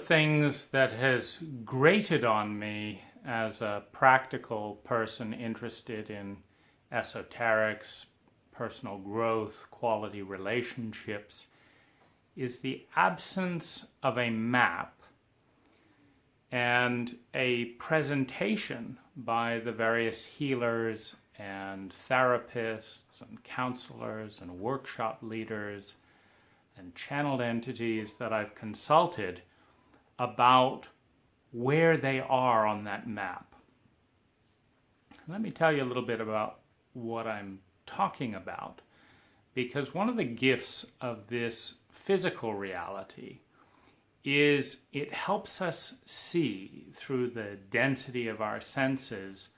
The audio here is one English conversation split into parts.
things that has grated on me as a practical person interested in esoterics, personal growth, quality relationships, is the absence of a map and a presentation by the various healers and therapists and counselors and workshop leaders and channeled entities that I've consulted about where they are on that map. Let me tell you a little bit about what I'm talking about, because one of the gifts of this physical reality is it helps us see through the density of our senses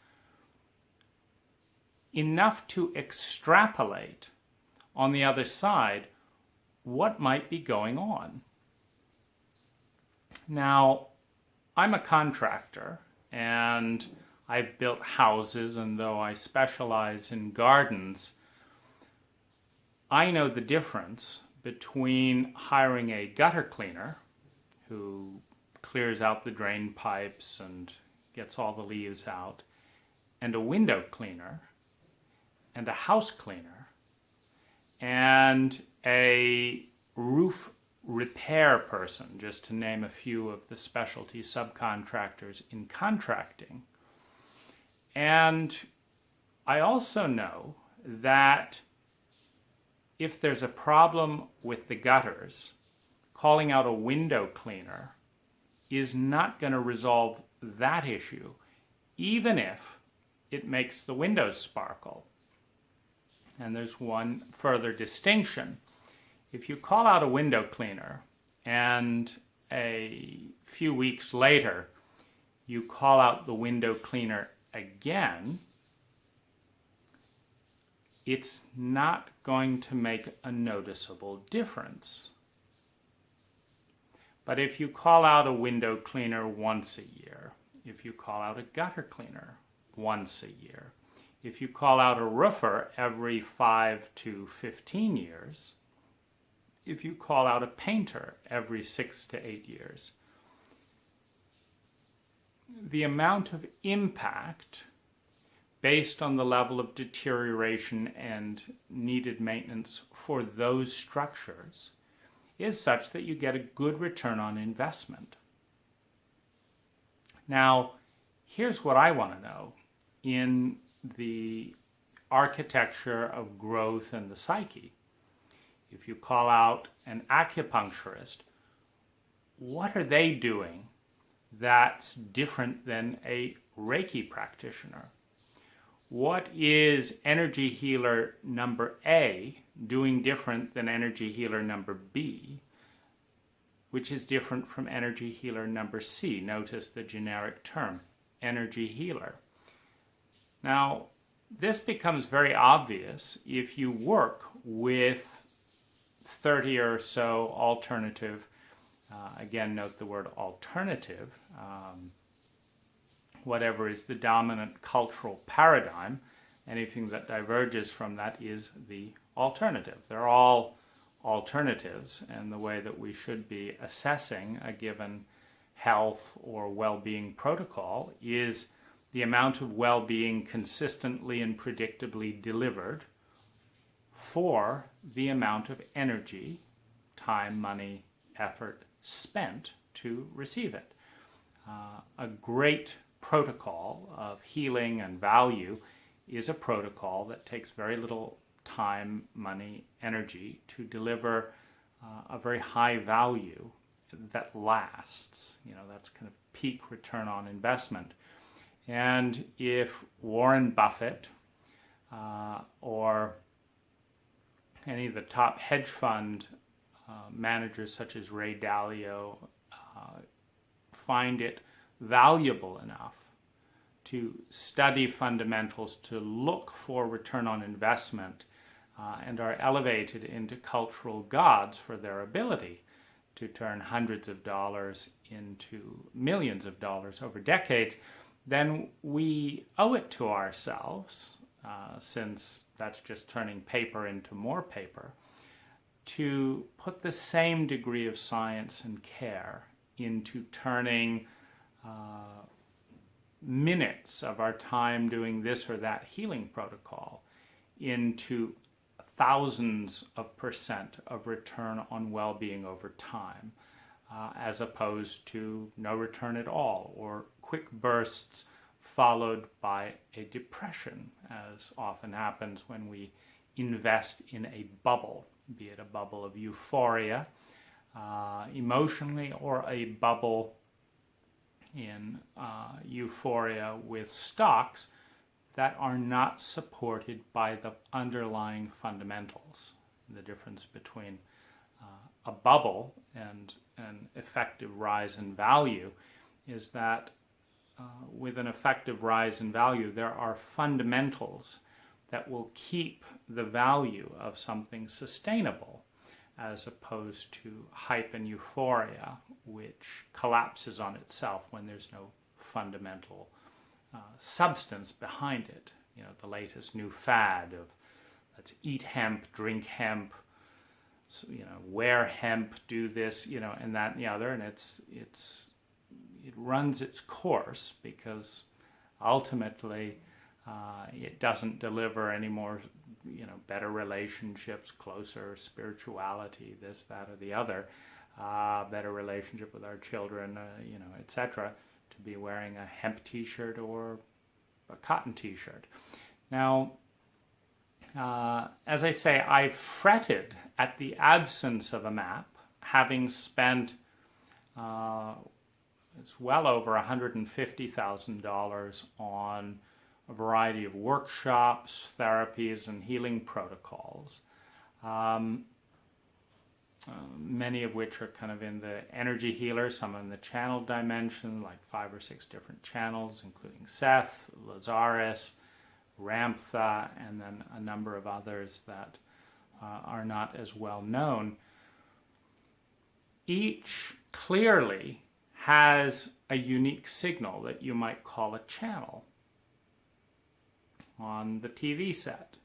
enough to extrapolate on the other side what might be going on. Now, I'm a contractor and I've built houses, and though I specialize in gardens, I know the difference between hiring a gutter cleaner who clears out the drain pipes and gets all the leaves out, and a window cleaner, and a house cleaner, and a roof repair person, just to name a few of the specialty subcontractors in contracting. And I also know that if there's a problem with the gutters, calling out a window cleaner is not going to resolve that issue, even if it makes the windows sparkle. And there's one further distinction. If you call out a window cleaner and a few weeks later you call out the window cleaner again, it's not going to make a noticeable difference. But if you call out a window cleaner once a year, if you call out a gutter cleaner once a year, if you call out a roofer every 5 to 15 years, if you call out a painter every 6 to 8 years, the amount of impact based on the level of deterioration and needed maintenance for those structures is such that you get a good return on investment. Now, here's what I want to know. In the architecture of growth and the psyche, if you call out an acupuncturist, what are they doing that's different than a Reiki practitioner? What is energy healer number A doing different than energy healer number B, which is different from energy healer number C? Notice the generic term, energy healer. Now, this becomes very obvious if you work with 30 or so alternative, again, note the word alternative, whatever is the dominant cultural paradigm, anything that diverges from that is the alternative. They're all alternatives, and the way that we should be assessing a given health or well-being protocol is the amount of well-being consistently and predictably delivered for the amount of energy, time, money, effort spent to receive it. A great protocol of healing and value is a protocol that takes very little time, money, energy to deliver a very high value that lasts. That's kind of peak return on investment. And if Warren Buffett or any of the top hedge fund managers such as Ray Dalio find it valuable enough to study fundamentals, to look for return on investment, and are elevated into cultural gods for their ability to turn hundreds of dollars into millions of dollars over decades, then we owe it to ourselves, since that's just turning paper into more paper, to put the same degree of science and care into turning minutes of our time doing this or that healing protocol into thousands of percent of return on well-being over time, as opposed to no return at all, or quick bursts followed by a depression, as often happens when we invest in a bubble, be it a bubble of euphoria emotionally, or a bubble in euphoria with stocks that are not supported by the underlying fundamentals. The difference between a bubble and an effective rise in value is that with an effective rise in value, there are fundamentals that will keep the value of something sustainable, as opposed to hype and euphoria, which collapses on itself when there's no fundamental substance behind it. You know, the latest new fad of let's eat hemp, drink hemp, you know, wear hemp, do this, you know, and that and the other, and it runs its course, because ultimately it doesn't deliver any more, you know, better relationships, closer spirituality, this, that, or the other, better relationship with our children, you know, etc., to be wearing a hemp t-shirt or a cotton t-shirt. Now, as I say, I fretted at the absence of a map, having spent it's well over $150,000 on a variety of workshops, therapies, and healing protocols, many of which are kind of in the energy healer, some in the channel dimension, like 5 or 6 different channels, including Seth, Lazarus, Ramtha, and then a number of others that are not as well known. Each clearly has a unique signal that you might call a channel on the TV set.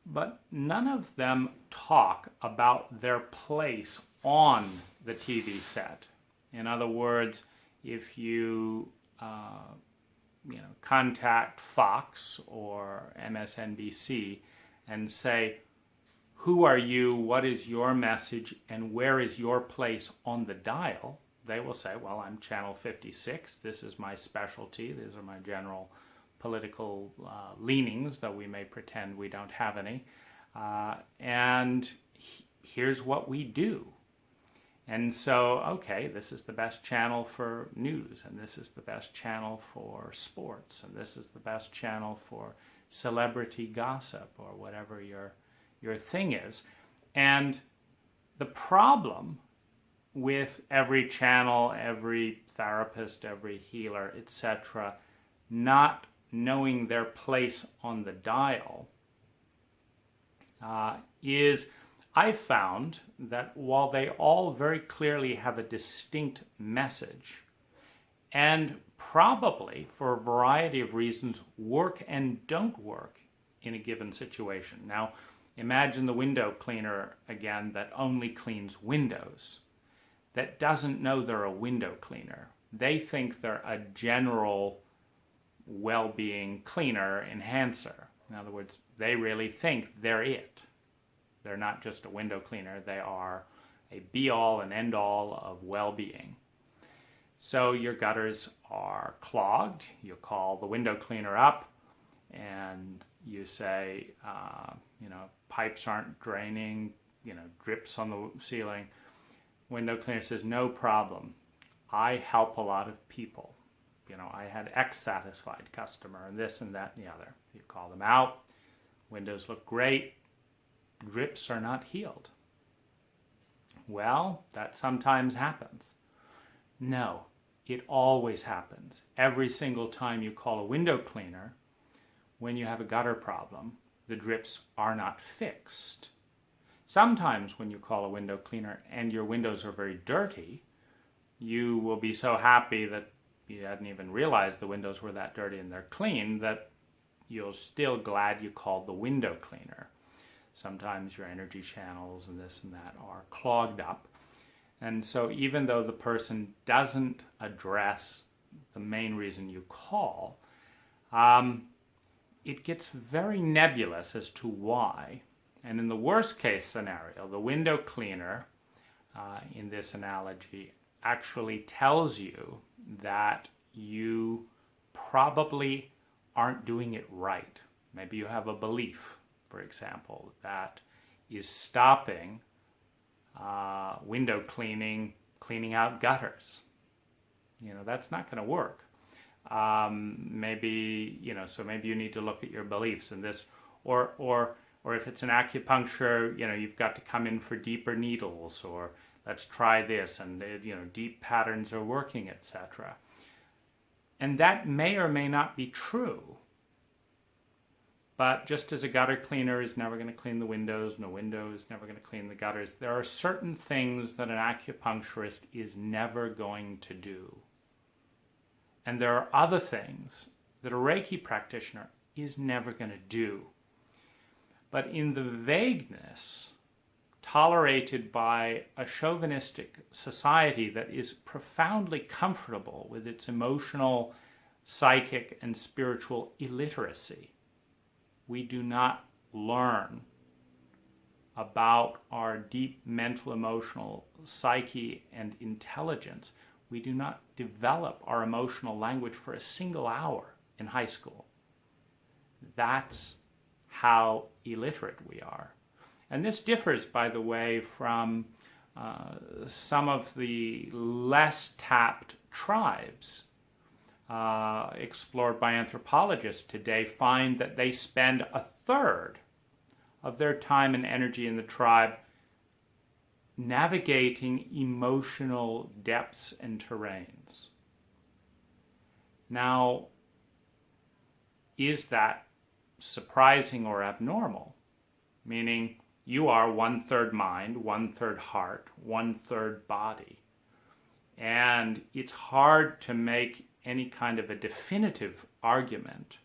But none of them talk about their place on the TV set. In other words, if you contact Fox or MSNBC and say, who are you, what is your message, and where is your place on the dial, they will say, well, I'm channel 56, this is my specialty, these are my general political leanings, though we may pretend we don't have any, and here's what we do. And so, okay, this is the best channel for news, and this is the best channel for sports, and this is the best channel for celebrity gossip, or whatever your thing is. And the problem with every channel, every therapist, every healer, etc., not knowing their place on the dial is, I found that while they all very clearly have a distinct message, and probably for a variety of reasons work and don't work in a given situation. Now, imagine the window cleaner again that only cleans windows, that doesn't know they're a window cleaner. They think they're a general well-being cleaner, enhancer. In other words, they really think they're it. They're not just a window cleaner, they are a be-all and end-all of well-being. So your gutters are clogged, you call the window cleaner up, and you say, pipes aren't draining, drips on the ceiling. Window cleaner says, no problem. I help a lot of people. I had X satisfied customer and this and that and the other. You call them out. Windows look great. Drips are not healed. Well, that sometimes happens. No, it always happens. Every single time you call a window cleaner, when you have a gutter problem, the drips are not fixed. Sometimes when you call a window cleaner and your windows are very dirty, you will be so happy that you hadn't even realized the windows were that dirty and they're clean that you're still glad you called the window cleaner. Sometimes your energy channels and this and that are clogged up. And so even though the person doesn't address the main reason you call, it gets very nebulous as to why. And in the worst case scenario, the window cleaner, in this analogy, actually tells you that you probably aren't doing it right. Maybe you have a belief, for example, that is stopping window cleaning out gutters. That's not going to work. Maybe you need to look at your beliefs in this, or if it's an acupuncture, you've got to come in for deeper needles, or let's try this, and deep patterns are working, etc. And that may or may not be true. But just as a gutter cleaner is never going to clean the windows, and a window is never going to clean the gutters, there are certain things that an acupuncturist is never going to do. And there are other things that a Reiki practitioner is never going to do. But in the vagueness tolerated by a chauvinistic society that is profoundly comfortable with its emotional, psychic, and spiritual illiteracy, we do not learn about our deep mental, emotional psyche and intelligence. We do not develop our emotional language for a single hour in high school. That's how illiterate we are. And this differs, by the way, from some of the less tapped tribes explored by anthropologists today. Find that they spend a third of their time and energy in the tribe navigating emotional depths and terrains. Now, is that surprising or abnormal? Meaning, you are 1/3 mind, 1/3 heart, 1/3 body. And it's hard to make any kind of a definitive argument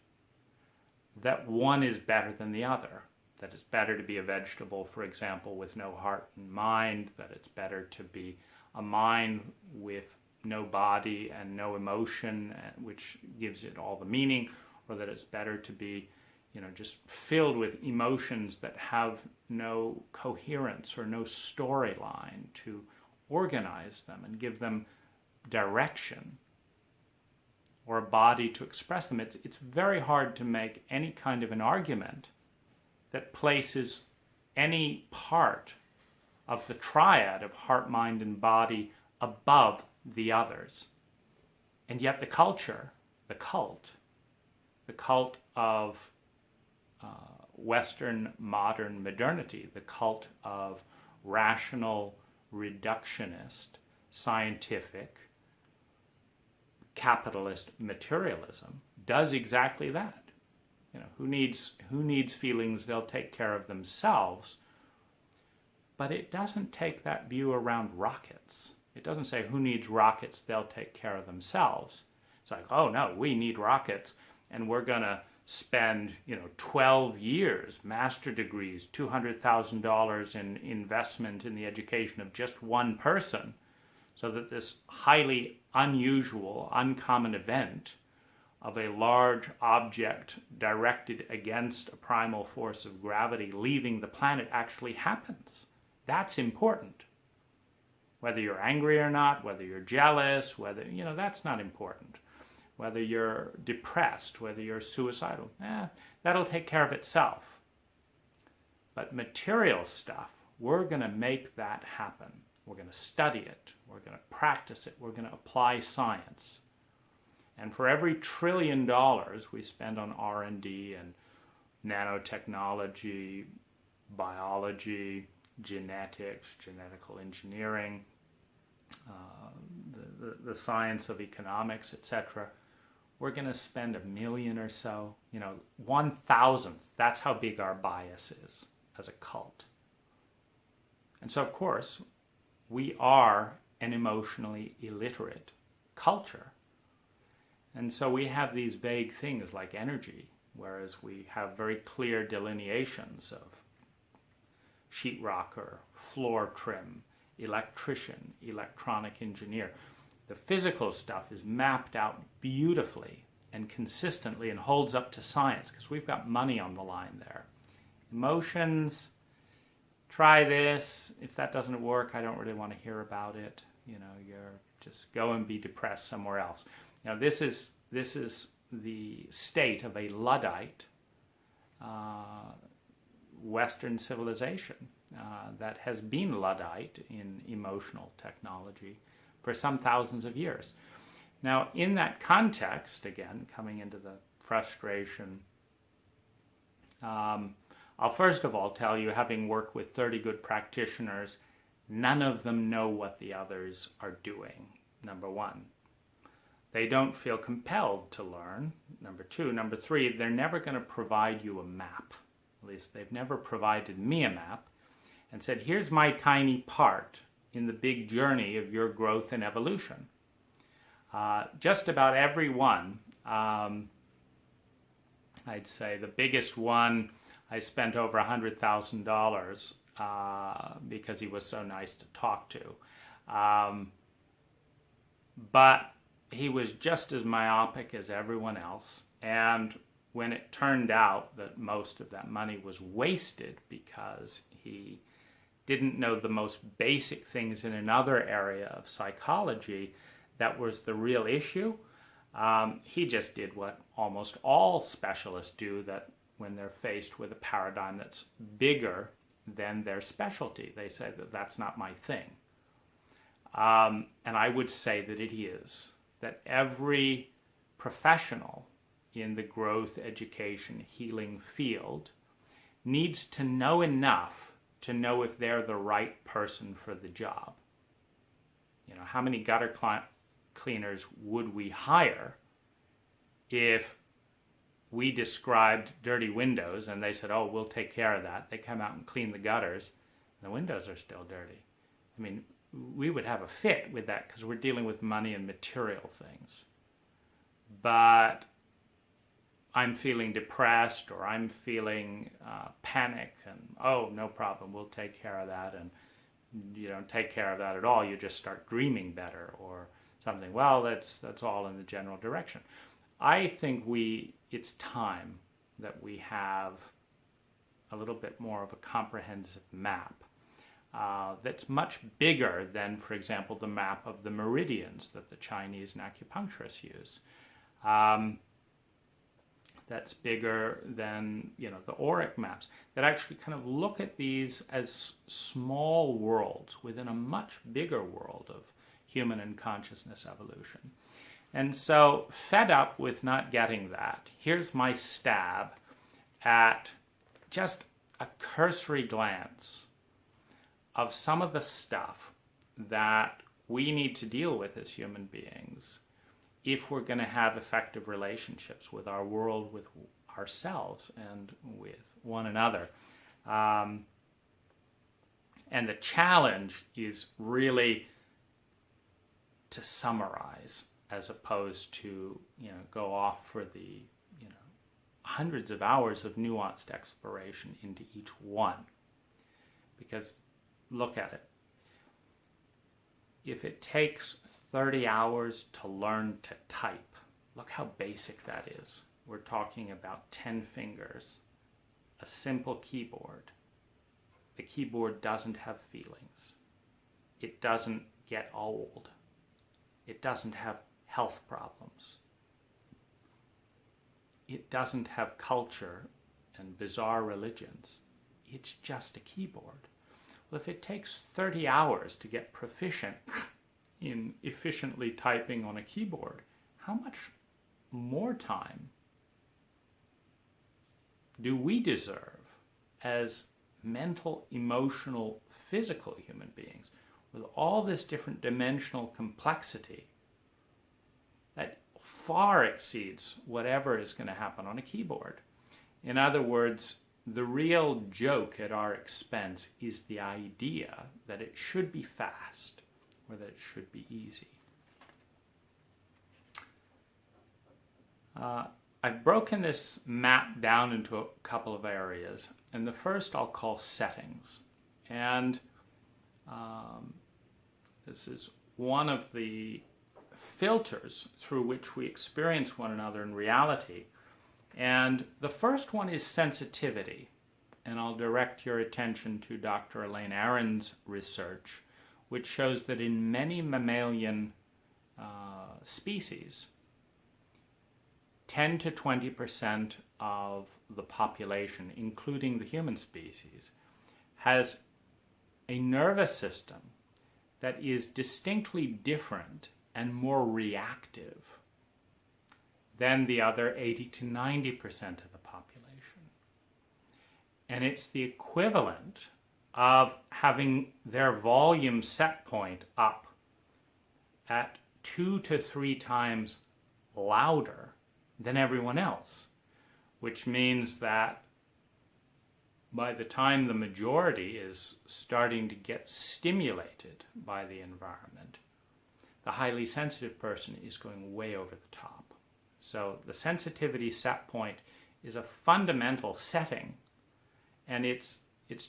that one is better than the other. That it's better to be a vegetable, for example, with no heart and mind, that it's better to be a mind with no body and no emotion, which gives it all the meaning, or that it's better to be, just filled with emotions that have no coherence or no storyline to organize them and give them direction, or a body to express them. It's very hard to make any kind of an argument that places any part of the triad of heart, mind, and body above the others. And yet the cult of Western modern modernity, the cult of rational, reductionist, scientific, capitalist materialism, does exactly that. Who needs feelings? They'll take care of themselves. But it doesn't take that view around rockets. It doesn't say who needs rockets? They'll take care of themselves. It's like, oh no, we need rockets, and we're going to spend 12 years, master degrees, $200,000 in investment in the education of just one person, so that this highly unusual, uncommon event of a large object directed against a primal force of gravity leaving the planet actually happens. That's important. Whether you're angry or not, whether you're jealous, whether, that's not important. Whether you're depressed, whether you're suicidal, that'll take care of itself. But material stuff, we're going to make that happen. We're going to study it. We're going to practice it. We're going to apply science. And for every $1 trillion we spend on R&D and nanotechnology, biology, genetics, genetical engineering, the science of economics, etc., we're going to spend $1 million or so, 1/1000th. That's how big our bias is as a cult. And so, of course, we are an emotionally illiterate culture. And so we have these vague things like energy, whereas we have very clear delineations of sheetrock or floor trim, electrician, electronic engineer. The physical stuff is mapped out beautifully and consistently and holds up to science because we've got money on the line there. Emotions, try this. If that doesn't work, I don't really want to hear about it. You're just go and be depressed somewhere else. Now, this is the state of a Luddite Western civilization that has been Luddite in emotional technology for some thousands of years. Now, in that context, again, coming into the frustration, I'll first of all tell you, having worked with 30 good practitioners, none of them know what the others are doing, number one. They don't feel compelled to learn, number two. Number three, they're never going to provide you a map. At least they've never provided me a map and said, here's my tiny part in the big journey of your growth and evolution. Just about every one, I'd say the biggest one, I spent over $100,000 because he was so nice to talk to. But he was just as myopic as everyone else. And when it turned out that most of that money was wasted because he didn't know the most basic things in another area of psychology that was the real issue, he just did what almost all specialists do, that when they're faced with a paradigm that's bigger than their specialty, they say that that's not my thing. And I would say that it is. That every professional in the growth, education, healing field needs to know enough to know if they're the right person for the job. How many gutter cleaners would we hire if we described dirty windows and they said, oh, we'll take care of that. They come out and clean the gutters and the windows are still dirty. I mean, we would have a fit with that because we're dealing with money and material things. But I'm feeling depressed or I'm feeling panic and, oh, no problem, we'll take care of that. And you don't take care of that at all. You just start dreaming better or something. Well, that's all in the general direction. I think it's time that we have a little bit more of a comprehensive map that's much bigger than, for example, the map of the meridians that the Chinese and acupuncturists use. That's bigger than the auric maps that actually kind of look at these as small worlds within a much bigger world of human and consciousness evolution. And so, fed up with not getting that, here's my stab at just a cursory glance of some of the stuff that we need to deal with as human beings if we're going to have effective relationships with our world, with ourselves, and with one another. And the challenge is really to summarize as opposed to go off for the hundreds of hours of nuanced exploration into each one. Because look at it. If it takes 30 hours to learn to type, look how basic that is. We're talking about 10 fingers, a simple keyboard. The keyboard doesn't have feelings. It doesn't get old. It doesn't have health problems. It doesn't have culture and bizarre religions. It's just a keyboard. Well, if it takes 30 hours to get proficient in efficiently typing on a keyboard, how much more time do we deserve as mental, emotional, physical human beings with all this different dimensional complexity that far exceeds whatever is going to happen on a keyboard? In other words, the real joke at our expense is the idea that it should be fast or that it should be easy. I've broken this map down into a couple of areas, and the first I'll call settings. And This is one of the filters through which we experience one another in reality. And the first one is sensitivity. And I'll direct your attention to Dr. Elaine Aron's research, which shows that in many mammalian species, 10 to 20% of the population, including the human species, has a nervous system that is distinctly different and more reactive than the other 80 to 90% of the population. And it's the equivalent of having their volume set point up at 2 to 3 times louder than everyone else, which means that by the time the majority is starting to get stimulated by the environment, the highly sensitive person is going way over the top. So the sensitivity set point is a fundamental setting, and it's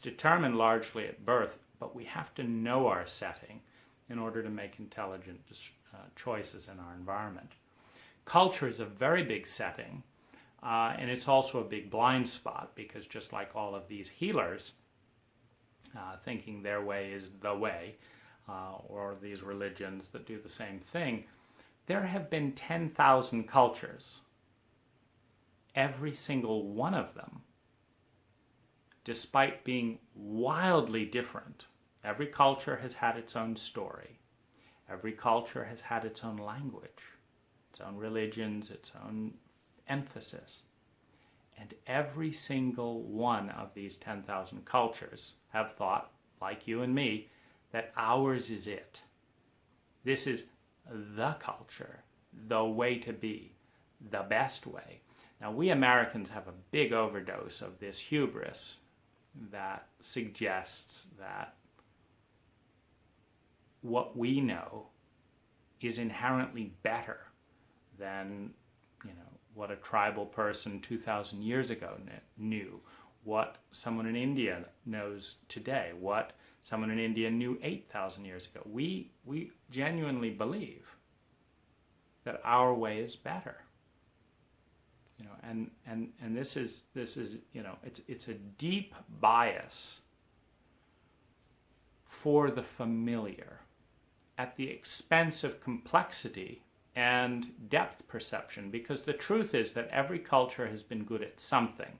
determined largely at birth, but we have to know our setting in order to make intelligent choices in our environment. Culture is a very big setting, and it's also a big blind spot, because just like all of these healers, thinking their way is the way, or these religions that do the same thing, there have been 10,000 cultures. Every single one of them, despite being wildly different, every culture has had its own story. Every culture has had its own language, its own religions, its own emphasis. And every single one of these 10,000 cultures have thought, like you and me, that ours is it. This is the culture, the way to be, the best way. Now, we Americans have a big overdose of this hubris that suggests that what we know is inherently better than, what a tribal person 2,000 years ago knew, what someone in India knows today, what someone in India knew 8,000 years ago. We genuinely believe that our way is better. And this is it's a deep bias for the familiar at the expense of complexity and depth perception, because the truth is that every culture has been good at something.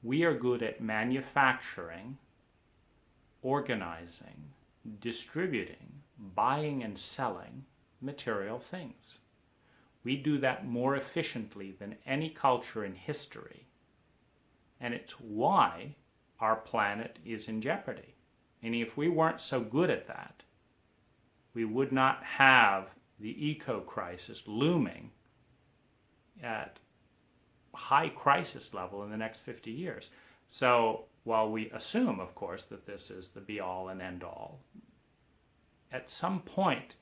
We are good at manufacturing, organizing, distributing, buying and selling material things. We do that more efficiently than any culture in history. And it's why our planet is in jeopardy. And if we weren't so good at that, we would not have the eco-crisis looming at high crisis level in the next 50 years. So while we assume, of course, that this is the be-all and end-all, at some point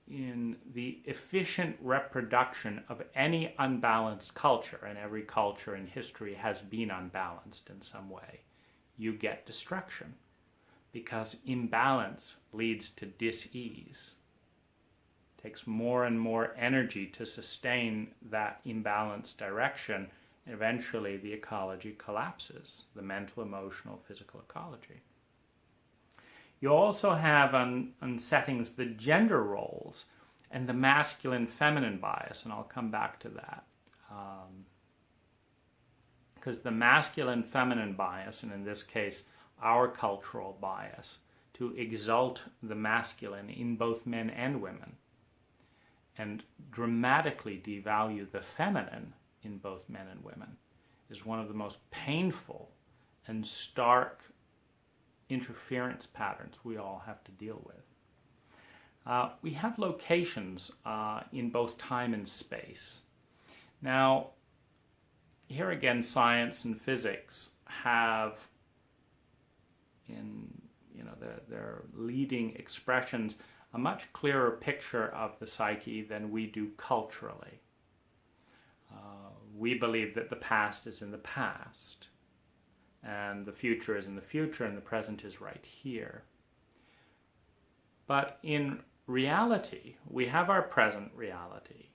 in the efficient reproduction of any unbalanced culture, and every culture in history has been unbalanced in some way, you get destruction, because imbalance leads to dis-ease. It takes more and more energy to sustain that imbalanced direction, and eventually the ecology collapses, the mental, emotional, physical ecology. You also have on settings the gender roles and the masculine-feminine bias, and I'll come back to that. Because the masculine-feminine bias, and in this case, our cultural bias, to exalt the masculine in both men and women, and dramatically devalue the feminine in both men and women, is one of the most painful and stark interference patterns we all have to deal with. We have locations in both time and space. Now, here again, science and physics have, in their leading expressions, a much clearer picture of the psyche than we do culturally. We believe that the past is in the past, and the future is in the future, and the present is right here. But in reality, we have our present reality.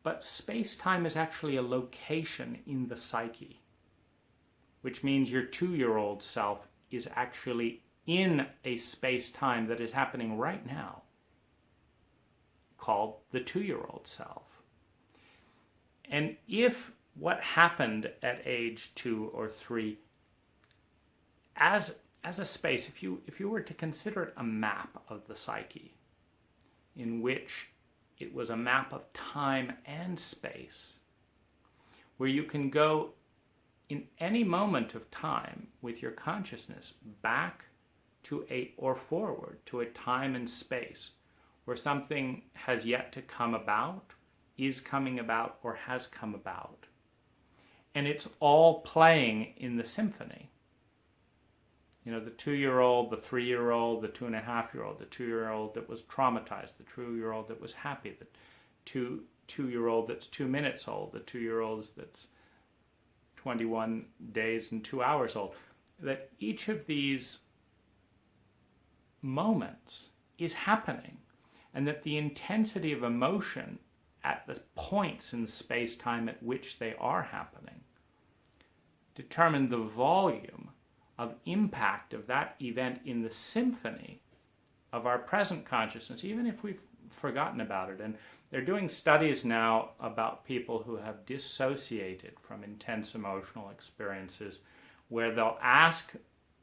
But space-time is actually a location in the psyche, which means your 2-year-old self is actually in a space-time that is happening right now, called the 2-year-old self. And if what happened at age 2 or 3, as a space, if you were to consider it a map of the psyche, in which it was a map of time and space, where you can go in any moment of time with your consciousness back to or forward to a time and space where something has yet to come about, is coming about, or has come about. And it's all playing in the symphony. You know, the 2-year-old, the 3-year-old, the 2.5-year-old, the 2-year-old that was traumatized, the 2-year-old that was happy, the 2-year-old that's 2 minutes old, the 2-year-old that's 21 days and 2 hours old. That each of these moments is happening, and that the intensity of emotion at the points in space-time at which they are happening determine the volume of impact of that event in the symphony of our present consciousness, even if we've forgotten about it. And they're doing studies now about people who have dissociated from intense emotional experiences, where they'll ask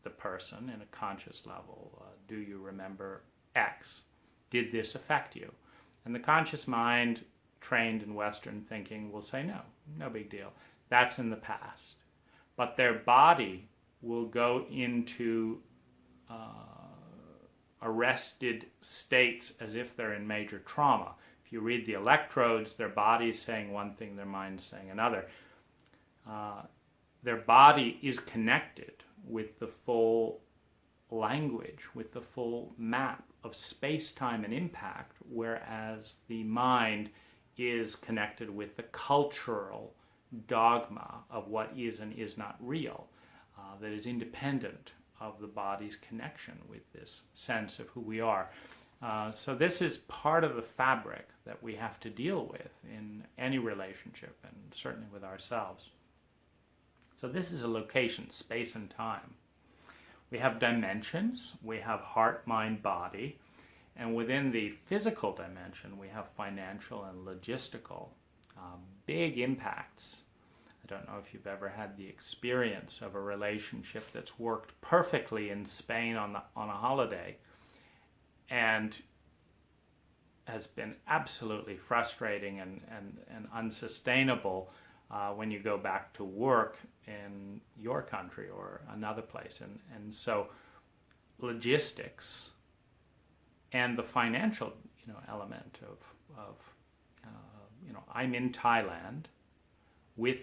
the person in a conscious level, do you remember X? Did this affect you? And the conscious mind, trained in Western thinking, will say, no big deal. That's in the past. But their body will go into arrested states as if they're in major trauma. If you read the electrodes, their body's saying one thing, their mind's saying another. Their body is connected with the full language, with the full map of space-time and impact, whereas the mind is connected with the cultural dogma of what is and is not real, that is independent of the body's connection with this sense of who we are. So this is part of the fabric that we have to deal with in any relationship, and certainly with ourselves. So this is a location, space and time. We have dimensions. We have heart, mind, body. And within the physical dimension, we have financial and logistical. Big impacts. I don't know if you've ever had the experience of a relationship that's worked perfectly in Spain on a holiday and has been absolutely frustrating and unsustainable when you go back to work in your country or another place. And so logistics and the financial element of I'm in Thailand with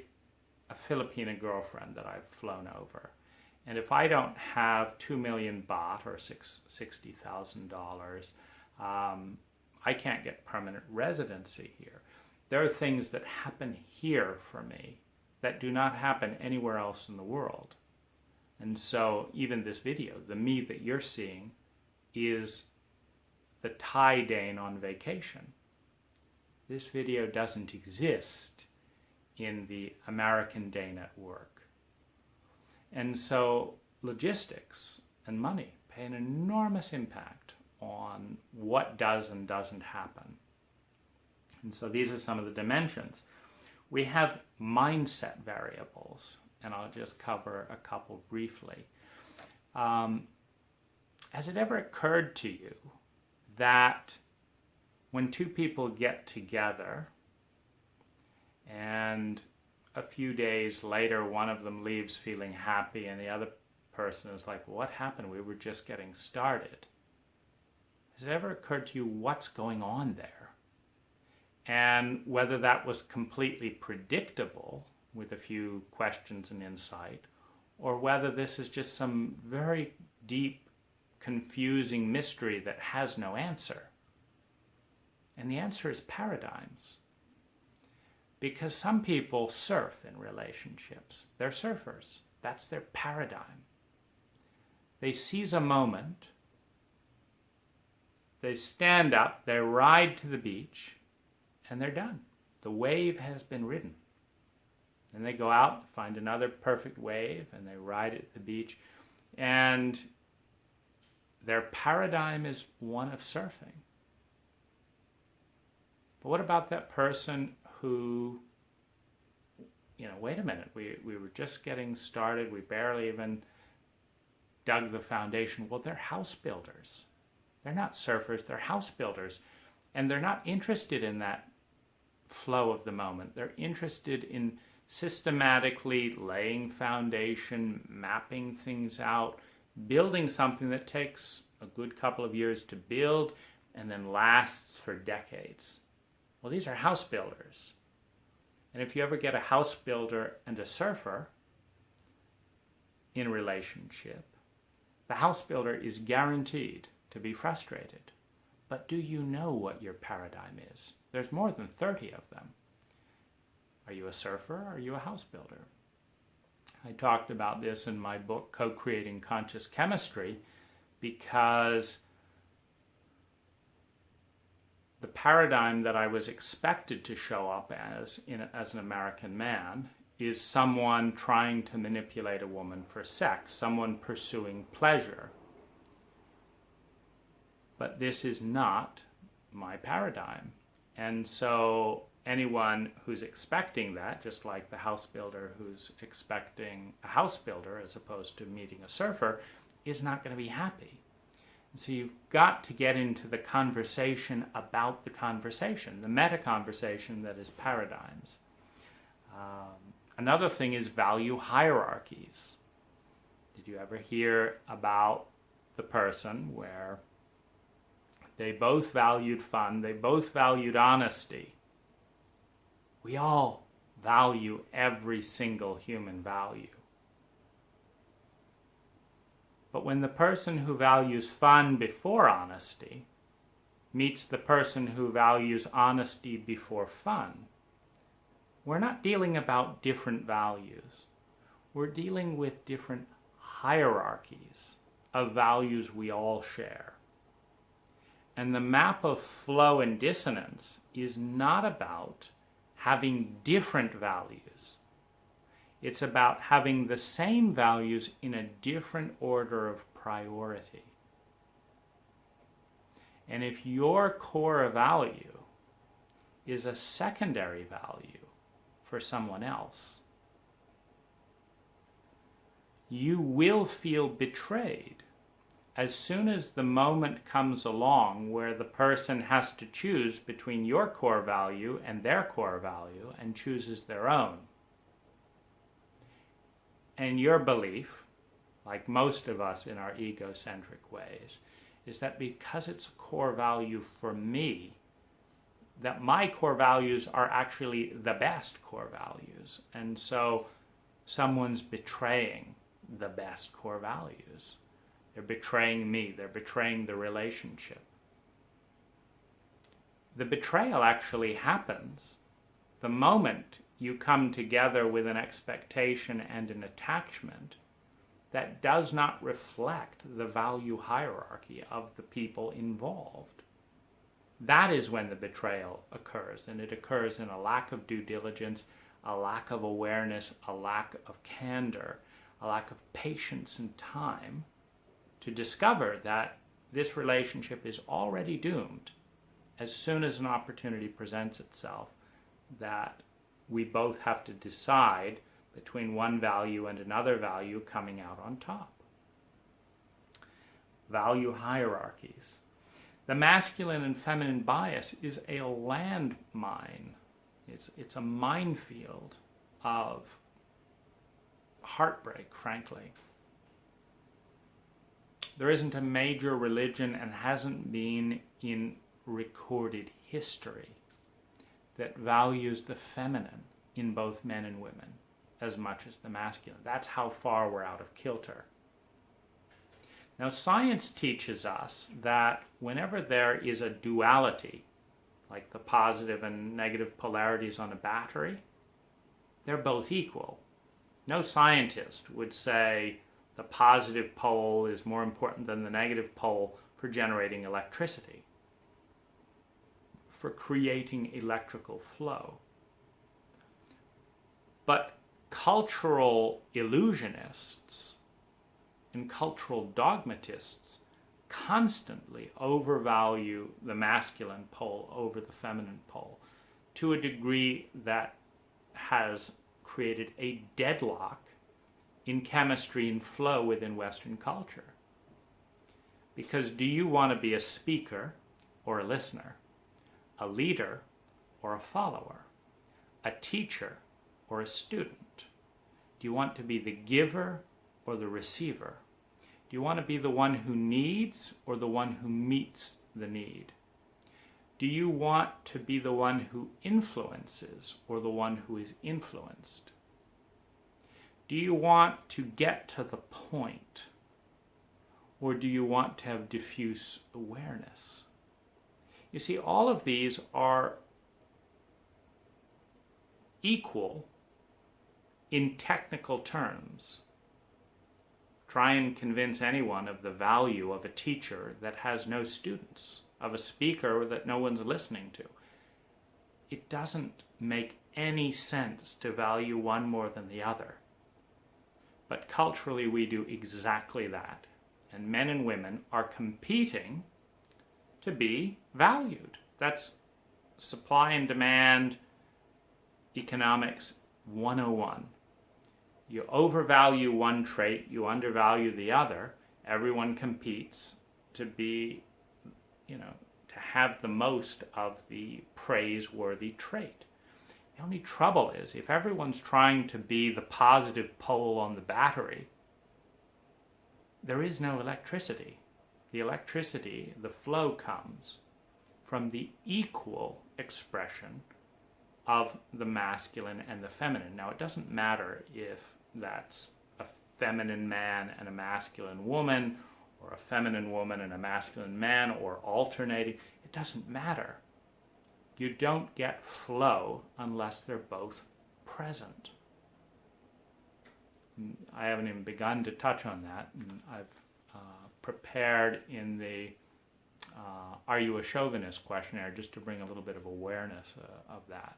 a Filipina girlfriend that I've flown over. And if I don't have 2 million baht or $60,000, I can't get permanent residency here. There are things that happen here for me that do not happen anywhere else in the world. And so even this video, the me that you're seeing, is the Thai Dane on vacation. This video doesn't exist in the American Dane at work. And so logistics and money pay an enormous impact on what does and doesn't happen. And so these are some of the dimensions. We have mindset variables, and I'll just cover a couple briefly. Has it ever occurred to you that when two people get together and a few days later one of them leaves feeling happy and the other person is like, what happened? We were just getting started. Has it ever occurred to you what's going on there? And whether that was completely predictable with a few questions and insight, or whether this is just some very deep, confusing mystery that has no answer. And the answer is paradigms. Because some people surf in relationships. They're surfers. That's their paradigm. They seize a moment They stand up, they ride to the beach, and they're done. The wave has been ridden. Then they go out, find another perfect wave, and they ride it at the beach. And their paradigm is one of surfing. But what about that person who, wait a minute, we were just getting started, we barely even dug the foundation. Well, they're house builders. They're not surfers, they're house builders. And they're not interested in that flow of the moment. They're interested in systematically laying foundation, mapping things out, building something that takes a good couple of years to build and then lasts for decades. Well, these are house builders. And if you ever get a house builder and a surfer in a relationship, the house builder is guaranteed to be frustrated. But do you know what your paradigm is? There's more than 30 of them. Are you a surfer or are you a house builder? I talked about this in my book, Co-Creating Conscious Chemistry, because the paradigm that I was expected to show up as an American man is someone trying to manipulate a woman for sex, someone pursuing pleasure. But this is not my paradigm. And so anyone who's expecting that, just like the house builder who's expecting a house builder as opposed to meeting a surfer, is not going to be happy. So you've got to get into the conversation about the conversation, the meta-conversation that is paradigms. Another thing is value hierarchies. Did you ever hear about the person where they both valued fun, they both valued honesty? We all value every single human value. But when the person who values fun before honesty meets the person who values honesty before fun, we're not dealing about different values. We're dealing with different hierarchies of values we all share. And the map of flow and dissonance is not about having different values. It's about having the same values in a different order of priority. And if your core value is a secondary value for someone else, you will feel betrayed as soon as the moment comes along where the person has to choose between your core value and their core value and chooses their own. And your belief, like most of us in our egocentric ways, is that because it's a core value for me, that my core values are actually the best core values. And so someone's betraying the best core values. They're betraying me. They're betraying the relationship. The betrayal actually happens the moment you come together with an expectation and an attachment that does not reflect the value hierarchy of the people involved. That is when the betrayal occurs, and it occurs in a lack of due diligence, a lack of awareness, a lack of candor, a lack of patience and time to discover that this relationship is already doomed as soon as an opportunity presents itself, that we both have to decide between one value and another value coming out on top. Value hierarchies. The masculine and feminine bias is a landmine. It's a minefield of heartbreak, frankly. There isn't a major religion, and hasn't been in recorded history, that values the feminine in both men and women as much as the masculine. That's how far we're out of kilter. Now, science teaches us that whenever there is a duality, like the positive and negative polarities on a battery, they're both equal. No scientist would say the positive pole is more important than the negative pole for generating electricity. for creating electrical flow. But cultural illusionists and cultural dogmatists constantly overvalue the masculine pole over the feminine pole to a degree that has created a deadlock in chemistry and flow within Western culture. Because do you want to be a speaker or a listener, a leader or a follower, a teacher or a student? Do you want to be the giver or the receiver? Do you want to be the one who needs or the one who meets the need? Do you want to be the one who influences or the one who is influenced? Do you want to get to the point, or do you want to have diffuse awareness? You see, all of these are equal in technical terms. Try and convince anyone of the value of a teacher that has no students, of a speaker that no one's listening to. It doesn't make any sense to value one more than the other. But culturally we do exactly that. And men and women are competing to be valued. That's supply and demand economics 101. You overvalue one trait, you undervalue the other. Everyone competes to be, to have the most of the praiseworthy trait. The only trouble is, if everyone's trying to be the positive pole on the battery, there is no electricity. The electricity, the flow, comes from the equal expression of the masculine and the feminine. Now, it doesn't matter if that's a feminine man and a masculine woman, or a feminine woman and a masculine man, or alternating. It doesn't matter. You don't get flow unless they're both present. I haven't even begun to touch on that. I've prepared in the Are You a Chauvinist questionnaire just to bring a little bit of awareness of that.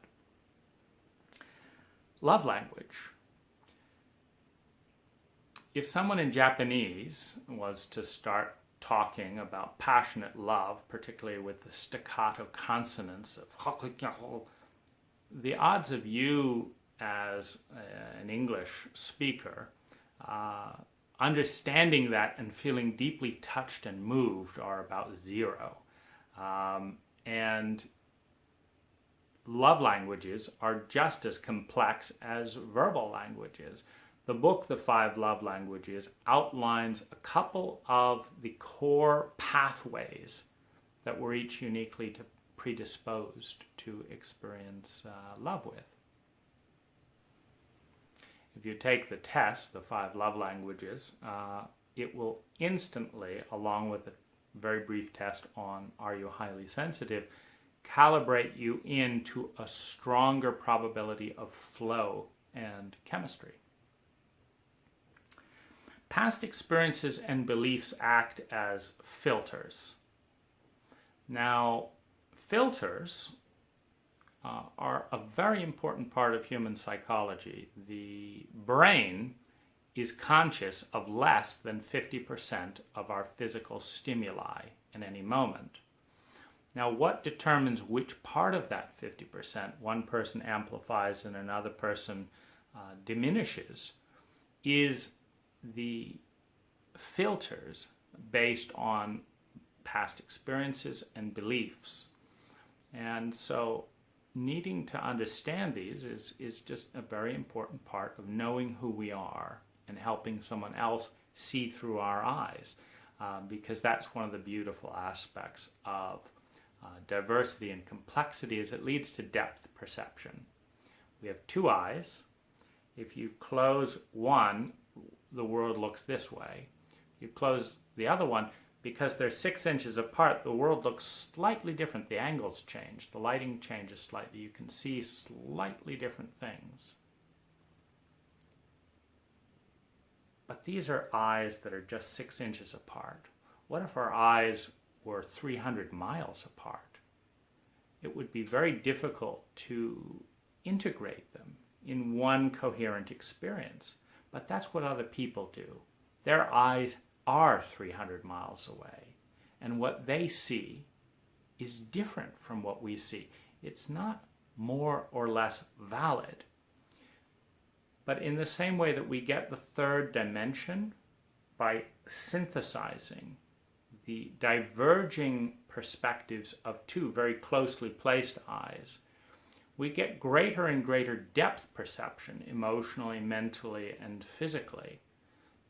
Love language. If someone in Japanese was to start talking about passionate love, particularly with the staccato consonants of the odds of you as an English speaker understanding that and feeling deeply touched and moved are about zero. And love languages are just as complex as verbal languages. The book, The 5 Love Languages, outlines a couple of the core pathways that we're each uniquely predisposed to experience love with. If you take the test, the 5 Love Languages, it will instantly, along with a very brief test on Are You Highly Sensitive, calibrate you into a stronger probability of flow and chemistry. Past experiences and beliefs act as filters. Now, filters are a very important part of human psychology. The brain is conscious of less than 50% of our physical stimuli in any moment. Now, what determines which part of that 50% one person amplifies and another person diminishes is the filters based on past experiences and beliefs. And so needing to understand these is just a very important part of knowing who we are and helping someone else see through our eyes, because that's one of the beautiful aspects of diversity and complexity, is it leads to depth perception. We have two eyes. If you close one, the world looks this way. You close the other one, because they're 6 inches apart, the world looks slightly different. The angles change, the lighting changes slightly. You can see slightly different things. But these are eyes that are just 6 inches apart. What if our eyes were 300 miles apart? it would be very difficult to integrate them in one coherent experience. But that's what other people do. Their eyes are 300 miles away, and what they see is different from what we see. It's not more or less valid. But in the same way that we get the third dimension by synthesizing the diverging perspectives of two very closely placed eyes, we get greater and greater depth perception, emotionally, mentally, and physically,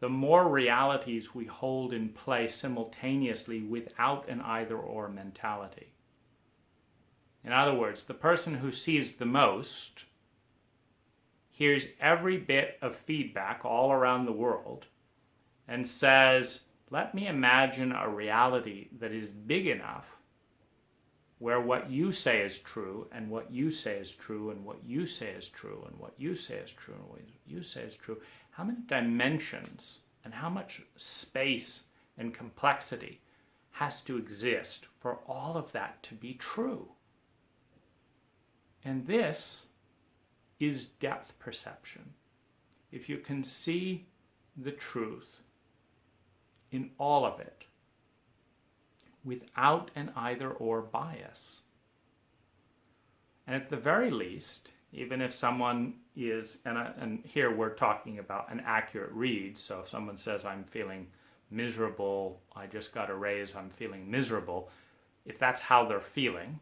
the more realities we hold in play simultaneously without an either-or mentality. In other words, the person who sees the most hears every bit of feedback all around the world and says, let me imagine a reality that is big enough where what you say is true, and what you say is true, and what you say is true, and what you say is true, and what you say is true. How many dimensions and how much space and complexity has to exist for all of that to be true? And this is depth perception. If you can see the truth in all of it without an either-or bias. And at the very least, even if someone is, and here we're talking about an accurate read, so if someone says, I'm feeling miserable, I just got a raise, I'm feeling miserable, if that's how they're feeling,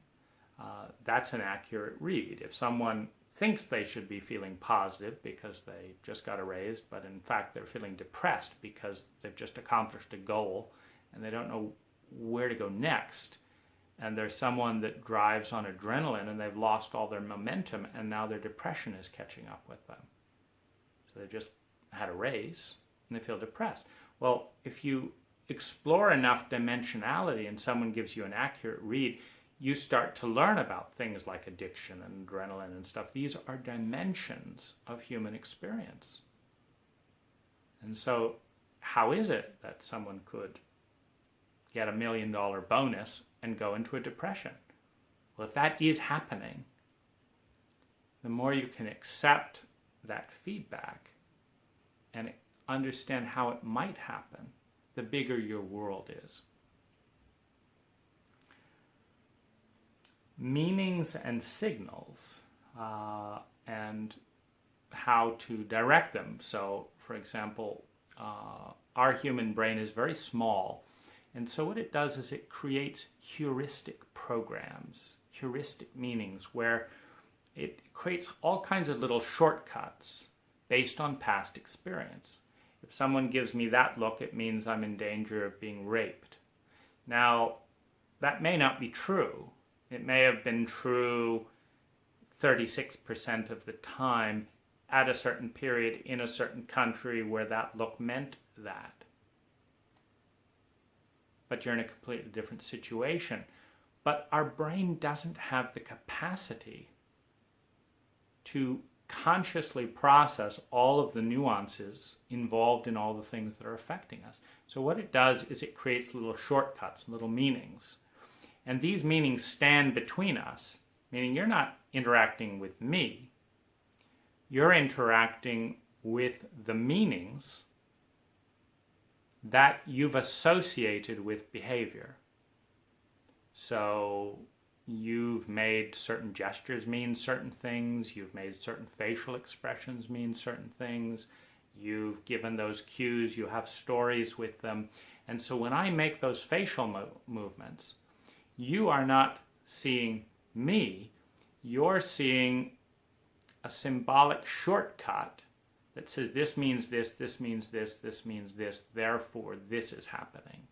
that's an accurate read. If someone thinks they should be feeling positive because they just got a raise, but in fact they're feeling depressed because they've just accomplished a goal and they don't know where to go next, and there's someone that drives on adrenaline and they've lost all their momentum and now their depression is catching up with them. So they've just had a raise and they feel depressed. Well, if you explore enough dimensionality and someone gives you an accurate read, you start to learn about things like addiction and adrenaline and stuff. These are dimensions of human experience. And so how is it that someone could get $1 million bonus and go into a depression? Well, if that is happening, the more you can accept that feedback and understand how it might happen, the bigger your world is. Meanings and signals and how to direct them. So, for example, our human brain is very small, and so what it does is it creates heuristic programs, heuristic meanings, where it creates all kinds of little shortcuts based on past experience. If someone gives me that look, it means I'm in danger of being raped. Now, that may not be true. It may have been true 36% of the time at a certain period in a certain country where that look meant that. But you're in a completely different situation. But our brain doesn't have the capacity to consciously process all of the nuances involved in all the things that are affecting us. So what it does is it creates little shortcuts, little meanings. And these meanings stand between us, meaning you're not interacting with me. You're interacting with the meanings that you've associated with behavior. So you've made certain gestures mean certain things, you've made certain facial expressions mean certain things, you've given those cues, you have stories with them. And so when I make those facial movements, you are not seeing me, you're seeing a symbolic shortcut that says this means this, this means this, this means this, therefore this is happening.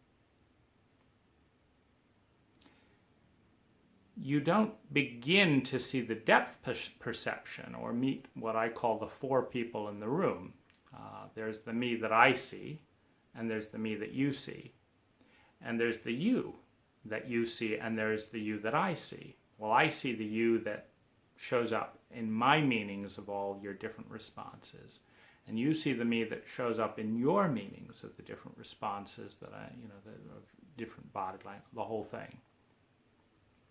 You don't begin to see the depth perception or meet what I call the four people in the room. There's the me that I see, and there's the me that you see, and there's the you that you see, and there's the you that I see. Well, I see the you that shows up in my meanings of all your different responses, and you see the me that shows up in your meanings of the different responses that of different body language, the whole thing.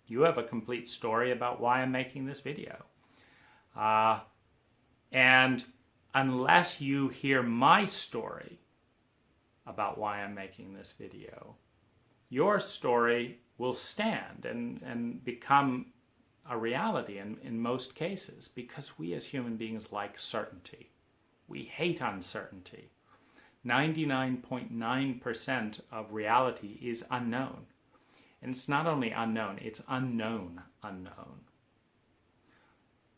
You have a complete story about why I'm making this video. And unless you hear my story about why I'm making this video, your story will stand and become a reality in most cases, because we as human beings like certainty. We hate uncertainty. 99.9% of reality is unknown. And it's not only unknown, it's unknown.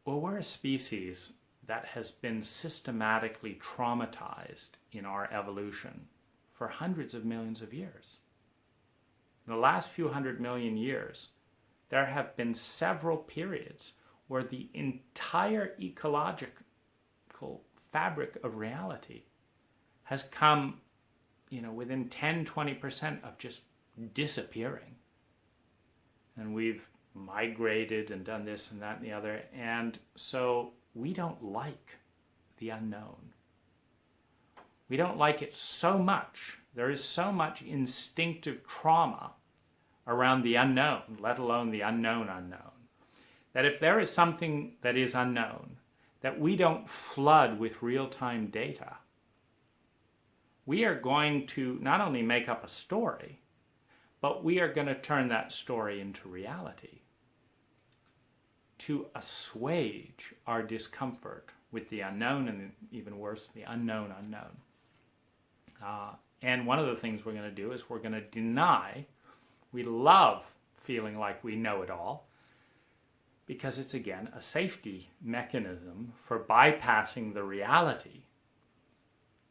Well, we're a species that has been systematically traumatized in our evolution for hundreds of millions of years. In the last few 100 million years, there have been several periods where the entire ecological fabric of reality has come, within 10-20% of just disappearing. And we've migrated and done this and that and the other. And so we don't like the unknown. We don't like it so much. There is so much instinctive trauma around the unknown, let alone the unknown, that if there is something that is unknown, that we don't flood with real-time data, we are going to not only make up a story, but we are going to turn that story into reality to assuage our discomfort with the unknown, and even worse, the unknown. And one of the things we're going to do is we're going to deny. We love feeling like we know it all, because it's, again, a safety mechanism for bypassing the reality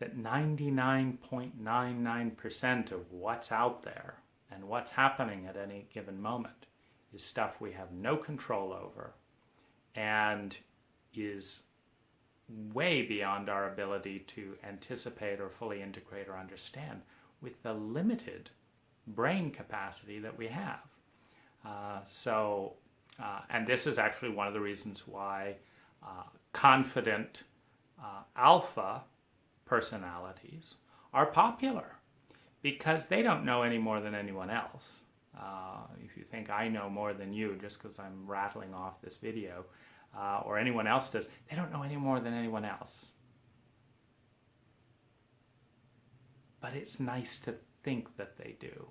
that 99.99% of what's out there and what's happening at any given moment is stuff we have no control over and is way beyond our ability to anticipate or fully integrate or understand with the limited brain capacity that we have. And this is actually one of the reasons why confident alpha personalities are popular, because they don't know any more than anyone else. If you think I know more than you just because I'm rattling off this video, or anyone else does, they don't know any more than anyone else. But it's nice to think that they do.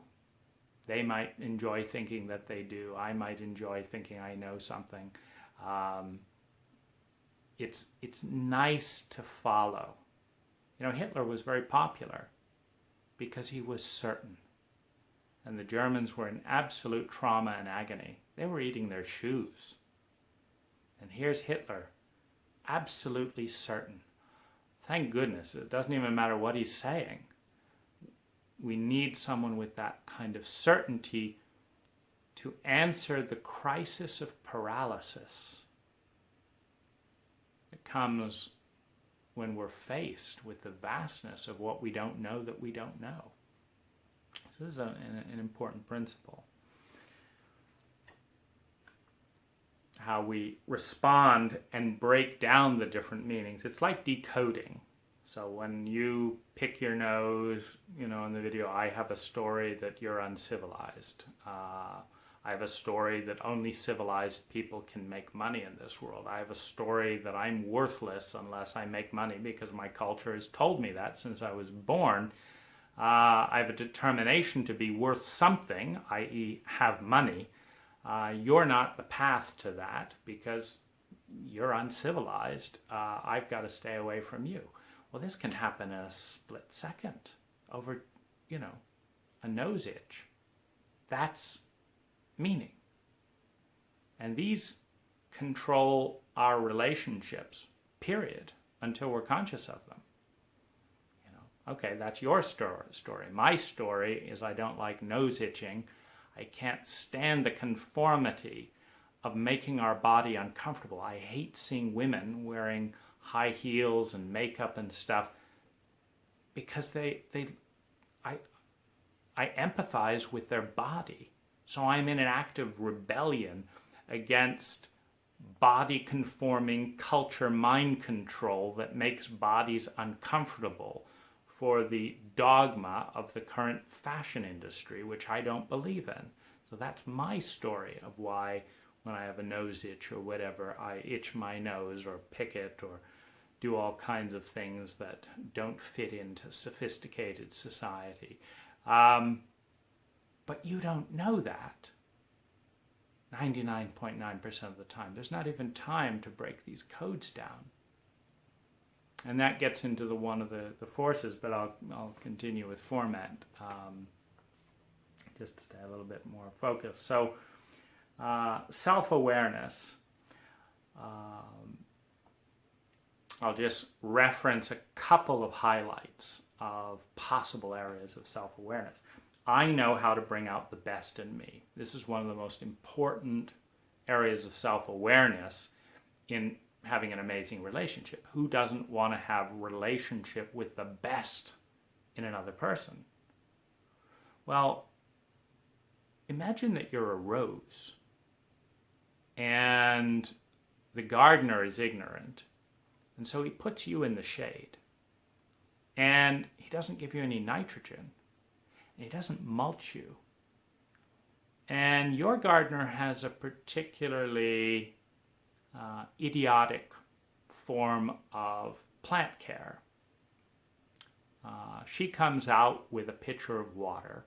They might enjoy thinking that they do. I might enjoy thinking I know something. It's nice to follow. Hitler was very popular because he was certain. And the Germans were in absolute trauma and agony. They were eating their shoes. And here's Hitler, absolutely certain. Thank goodness, it doesn't even matter what he's saying. We need someone with that kind of certainty to answer the crisis of paralysis that comes when we're faced with the vastness of what we don't know that we don't know. This is an important principle. How we respond and break down the different meanings. It's like decoding. So when you pick your nose, in the video, I have a story that you're uncivilized. I have a story that only civilized people can make money in this world. I have a story that I'm worthless unless I make money because my culture has told me that since I was born. I have a determination to be worth something, i.e. have money. You're not the path to that because you're uncivilized. I've got to stay away from you. Well, this can happen in a split second over, a nose itch. That's meaning. And these control our relationships, period, until we're conscious of them. Okay, that's your story. My story is I don't like nose itching. I can't stand the conformity of making our body uncomfortable. I hate seeing women wearing high heels and makeup and stuff because I empathize with their body. So I'm in an act of rebellion against body conforming culture mind control that makes bodies uncomfortable for the dogma of the current fashion industry, which I don't believe in. So that's my story of why when I have a nose itch or whatever, I itch my nose or pick it or do all kinds of things that don't fit into sophisticated society. But you don't know that 99.9% of the time. There's not even time to break these codes down. And that gets into one of the forces, but I'll continue with format just to stay a little bit more focused. So self-awareness. I'll just reference a couple of highlights of possible areas of self-awareness. I know how to bring out the best in me. This is one of the most important areas of self-awareness in having an amazing relationship. Who doesn't want to have a relationship with the best in another person? Well, imagine that you're a rose and the gardener is ignorant, and so he puts you in the shade and he doesn't give you any nitrogen and he doesn't mulch you, and your gardener has a particularly idiotic form of plant care. She comes out with a pitcher of water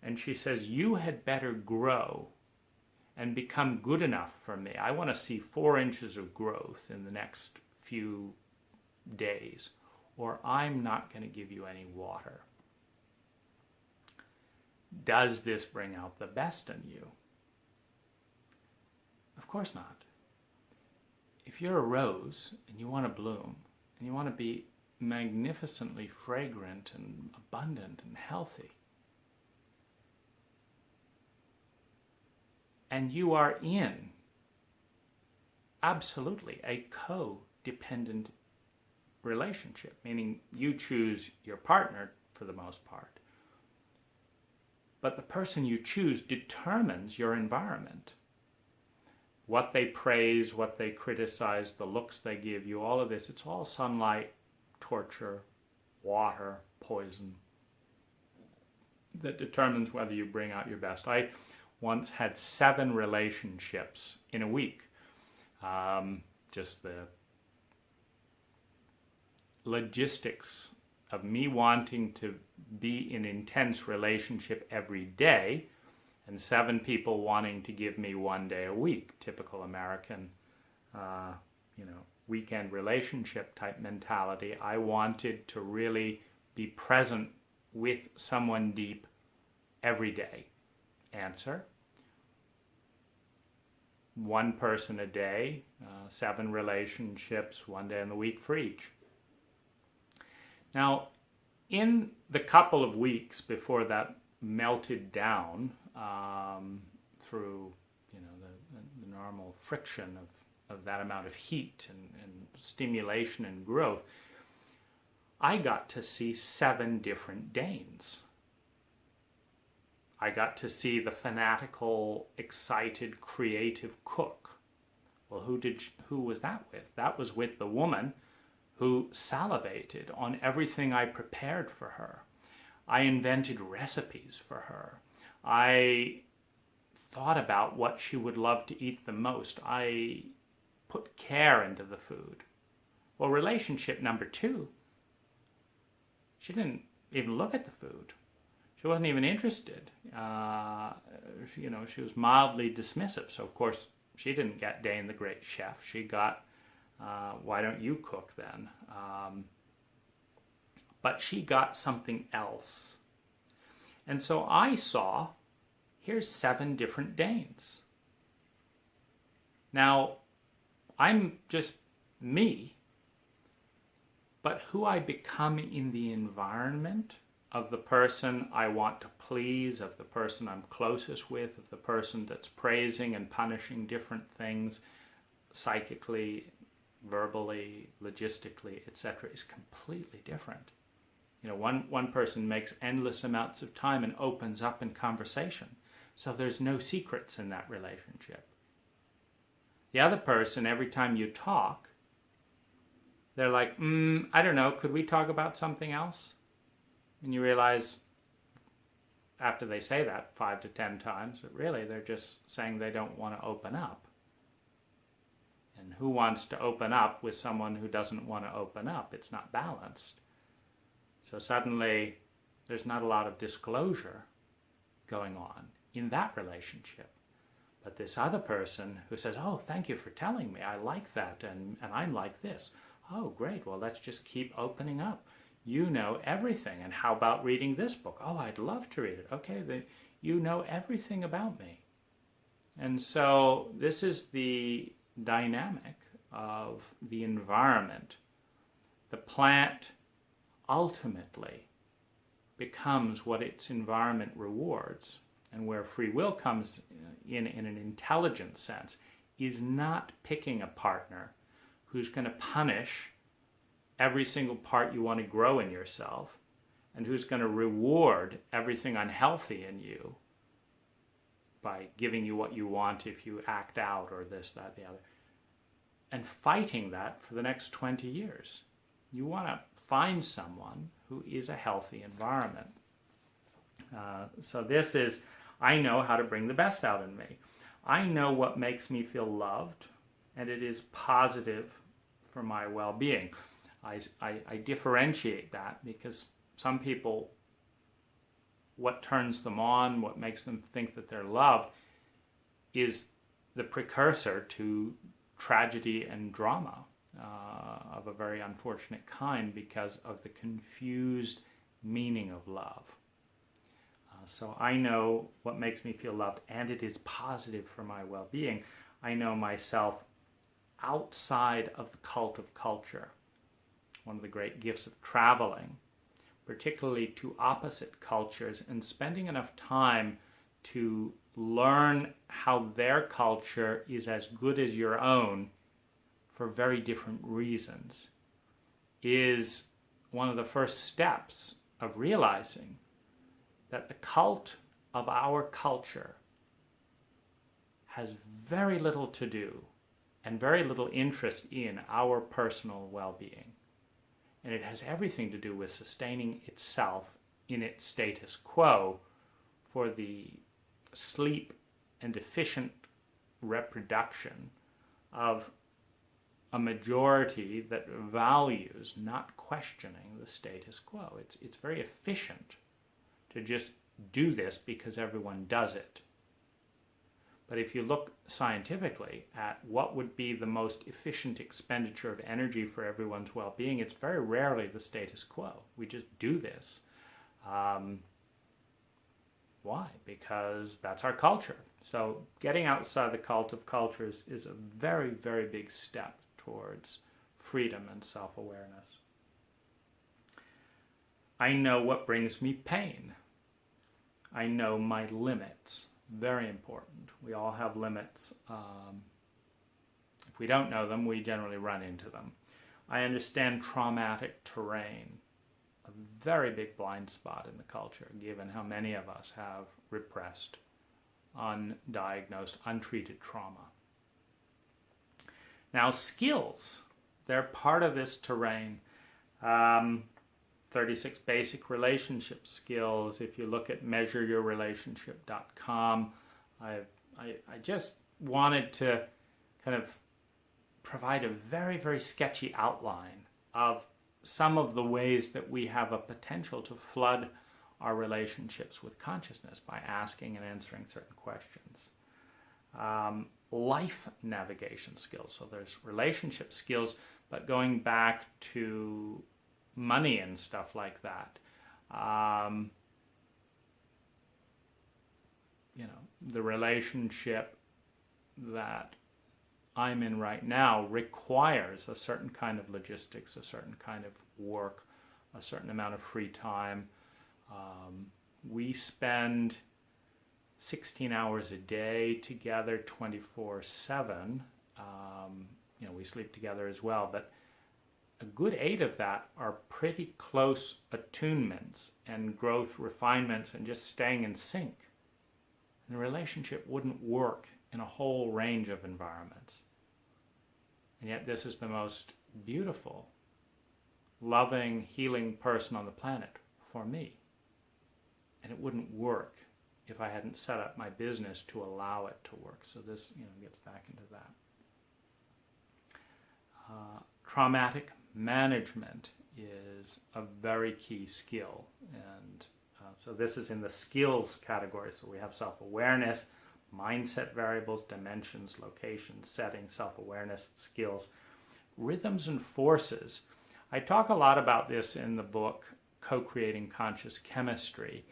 and she says, you had better grow and become good enough for me. I want to see 4 inches of growth in the next few days, or I'm not going to give you any water. Does this bring out the best in you? Of course not. If you're a rose and you want to bloom and you want to be magnificently fragrant and abundant and healthy, and you are in absolutely a codependent relationship, meaning you choose your partner for the most part, but the person you choose determines your environment. What they praise, what they criticize, the looks they give you, all of this, it's all sunlight, torture, water, poison, that determines whether you bring out your best. I once had 7 relationships in a week. Just the logistics of me wanting to be in intense relationship every day, and 7 people wanting to give me 1 day a week. Typical American, weekend relationship type mentality. I wanted to really be present with someone deep every day. Answer: 1 person a day, 7 relationships, 1 day in the week for each. Now, in the couple of weeks before that melted down through the normal friction of that amount of heat and stimulation and growth, I got to see 7 different Danes. I got to see the fanatical, excited, creative cook. Well, who was that with? That was with the woman who salivated on everything I prepared for her. I invented recipes for her. I thought about what she would love to eat the most. I put care into the food. Well, relationship number 2, she didn't even look at the food. She wasn't even interested. She was mildly dismissive. So, of course, she didn't get Dane the Great Chef. She got, why don't you cook then? But she got something else. And so I saw, here's 7 different Danes. Now, I'm just me, but who I become in the environment of the person I want to please, of the person I'm closest with, of the person that's praising and punishing different things psychically, verbally, logistically, etc., is completely different. One person makes endless amounts of time and opens up in conversation. So there's no secrets in that relationship. The other person, every time you talk, they're like, I don't know, could we talk about something else? And you realize, after they say that 5 to 10 times, that really they're just saying they don't want to open up. And who wants to open up with someone who doesn't want to open up? It's not balanced. So suddenly there's not a lot of disclosure going on in that relationship. But this other person who says, oh, thank you for telling me, I like that, and I'm like this. Oh, great, well, let's just keep opening up. You know everything, and how about reading this book? Oh, I'd love to read it. Okay, you know everything about me. And so this is the dynamic of the environment. The plant ultimately becomes what its environment rewards, and where free will comes in an intelligent sense is not picking a partner who's going to punish every single part you want to grow in yourself and who's going to reward everything unhealthy in you by giving you what you want if you act out or this, that, the other, and fighting that for the next 20 years. You want to find someone who is a healthy environment. So this is, I know how to bring the best out in me. I know what makes me feel loved, and it is positive for my well-being. I differentiate that because some people, what turns them on, what makes them think that they're loved, is the precursor to tragedy and drama of a very unfortunate kind because of the confused meaning of love. So I know what makes me feel loved, and it is positive for my well-being. I know myself outside of the cult of culture. One of the great gifts of traveling, particularly to opposite cultures, and spending enough time to learn how their culture is as good as your own for very different reasons, is one of the first steps of realizing that the cult of our culture has very little to do and very little interest in our personal well-being. And it has everything to do with sustaining itself in its status quo for the sleep and efficient reproduction of a majority that values not questioning the status quo. It's very efficient to just do this because everyone does it. But if you look scientifically at what would be the most efficient expenditure of energy for everyone's well-being, it's very rarely the status quo. We just do this. Why? Because that's our culture. So getting outside the cult of cultures is a very, very big step towards freedom and self-awareness. I know what brings me pain. I know my limits. Very important. We all have limits. If we don't know them, we generally run into them. I understand traumatic terrain, a very big blind spot in the culture, given how many of us have repressed, undiagnosed, untreated trauma. Now, skills, they're part of this terrain. 36 basic relationship skills. If you look at measureyourrelationship.com, I just wanted to kind of provide a very, very sketchy outline of some of the ways that we have a potential to flood our relationships with consciousness by asking and answering certain questions. Life navigation skills. So there's relationship skills, but going back to money and stuff like that. The relationship that I'm in right now requires a certain kind of logistics, a certain kind of work, a certain amount of free time. We spend 16 hours a day together, 24/7. We sleep together as well, but a good 8 of that are pretty close attunements and growth refinements and just staying in sync. And the relationship wouldn't work in a whole range of environments. And yet this is the most beautiful, loving, healing person on the planet for me. and it wouldn't work if I hadn't set up my business to allow it to work. So this, gets back into that. Traumatic management is a very key skill, and so this is in the skills category. So we have self-awareness, mindset variables, dimensions, locations, settings, self-awareness, skills, rhythms and forces. I talk a lot about this in the book Co-Creating Conscious Chemistry,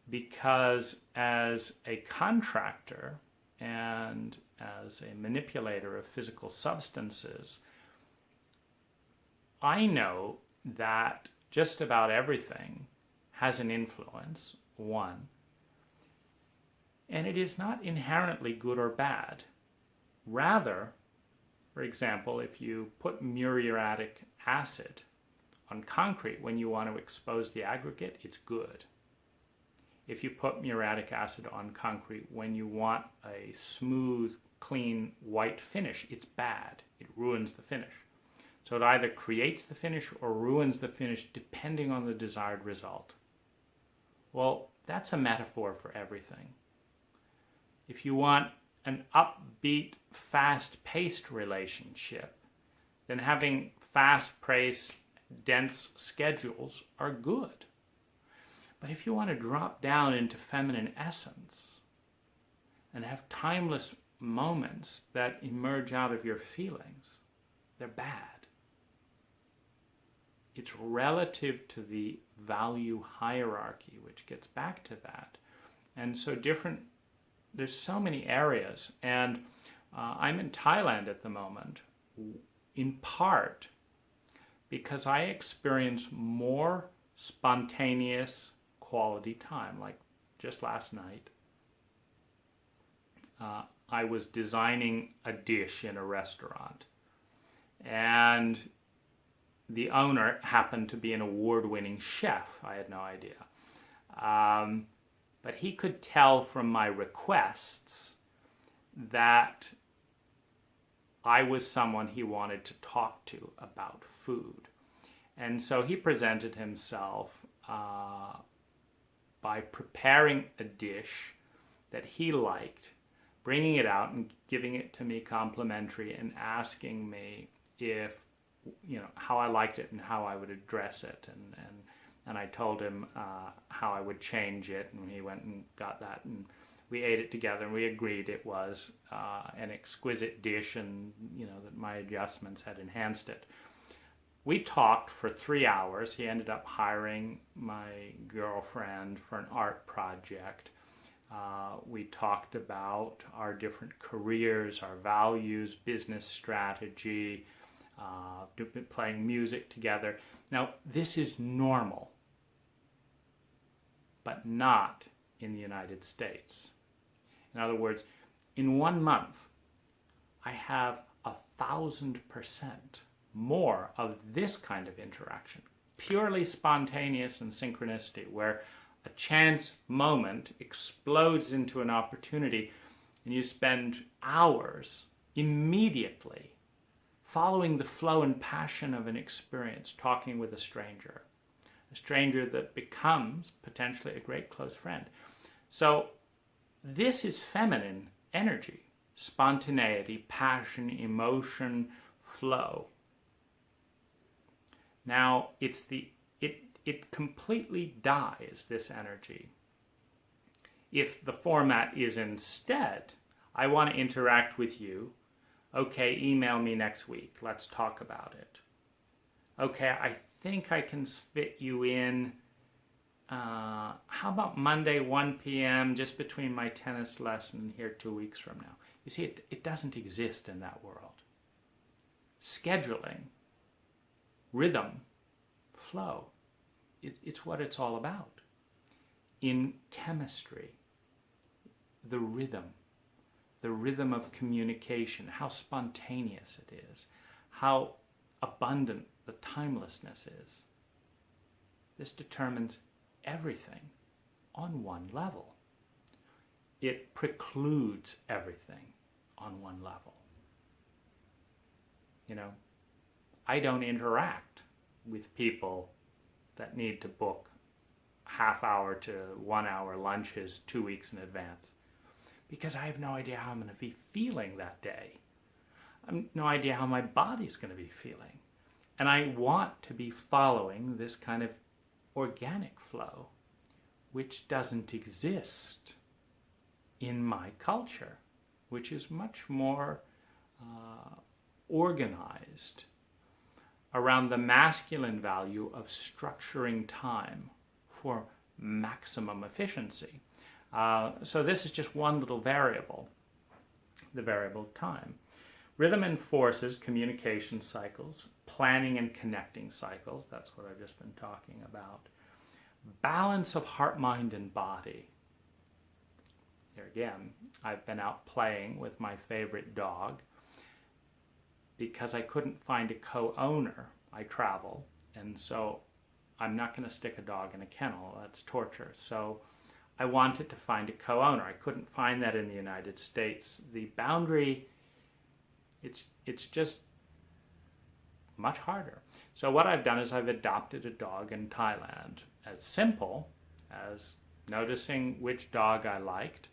because as a contractor and as a manipulator of physical substances, I know that just about everything has an influence, one, and it is not inherently good or bad. Rather, for example, if you put muriatic acid on concrete when you want to expose the aggregate, it's good. If you put muriatic acid on concrete when you want a smooth, clean, white finish, it's bad. It ruins the finish. So it either creates the finish or ruins the finish depending on the desired result. Well, that's a metaphor for everything. If you want an upbeat, fast-paced relationship, then having fast-paced, dense schedules are good. But if you want to drop down into feminine essence and have timeless moments that emerge out of your feelings, they're bad. It's relative to the value hierarchy, which gets back to that. And so there's so many areas. And I'm in Thailand at the moment, in part because I experience more spontaneous quality time. Like just last night, I was designing a dish in a restaurant, and the owner happened to be an award-winning chef. I had no idea. But he could tell from my requests that I was someone he wanted to talk to about food. And so he presented himself by preparing a dish that he liked, bringing it out and giving it to me complimentary, and asking me if, how I liked it and how I would address it. And I told him how I would change it, and he went and got that, and we ate it together, and we agreed it was an exquisite dish, and that my adjustments had enhanced it. We talked for 3 hours. He ended up hiring my girlfriend for an art project. We talked about our different careers, our values, business strategy, playing music together. Now, this is normal, but not in the United States. In other words, in 1 month, I have 1,000% more of this kind of interaction, purely spontaneous and synchronicity, where a chance moment explodes into an opportunity, and you spend hours immediately following the flow and passion of an experience, talking with a stranger that becomes potentially a great close friend. So this is feminine energy, spontaneity, passion, emotion, flow. Now, it completely dies, this energy, if the format is instead, I want to interact with you. Okay, email me next week. Let's talk about it. Okay, I think I can fit you in. How about Monday, 1 p.m., just between my tennis lesson here 2 weeks from now? You see, it doesn't exist in that world. Scheduling, rhythm, flow, it's what it's all about. In chemistry, the rhythm of communication, how spontaneous it is, how abundant the timelessness is. This determines everything on one level. It precludes everything on one level. I don't interact with people that need to book half-hour to 1-hour lunches 2 weeks in advance, because I have no idea how I'm going to be feeling that day. I have no idea how my body's going to be feeling. And I want to be following this kind of organic flow, which doesn't exist in my culture, which is much more organized around the masculine value of structuring time for maximum efficiency. So this is just one little variable, the variable of time. Rhythm enforces communication cycles, planning and connecting cycles. That's what I've just been talking about. Balance of heart, mind, and body. Here again, I've been out playing with my favorite dog. Because I couldn't find a co-owner, I travel, and so I'm not going to stick a dog in a kennel. That's torture. So I wanted to find a co-owner. I couldn't find that in the United States. The boundary, it's just much harder. So what I've done is I've adopted a dog in Thailand. As simple as noticing which dog I liked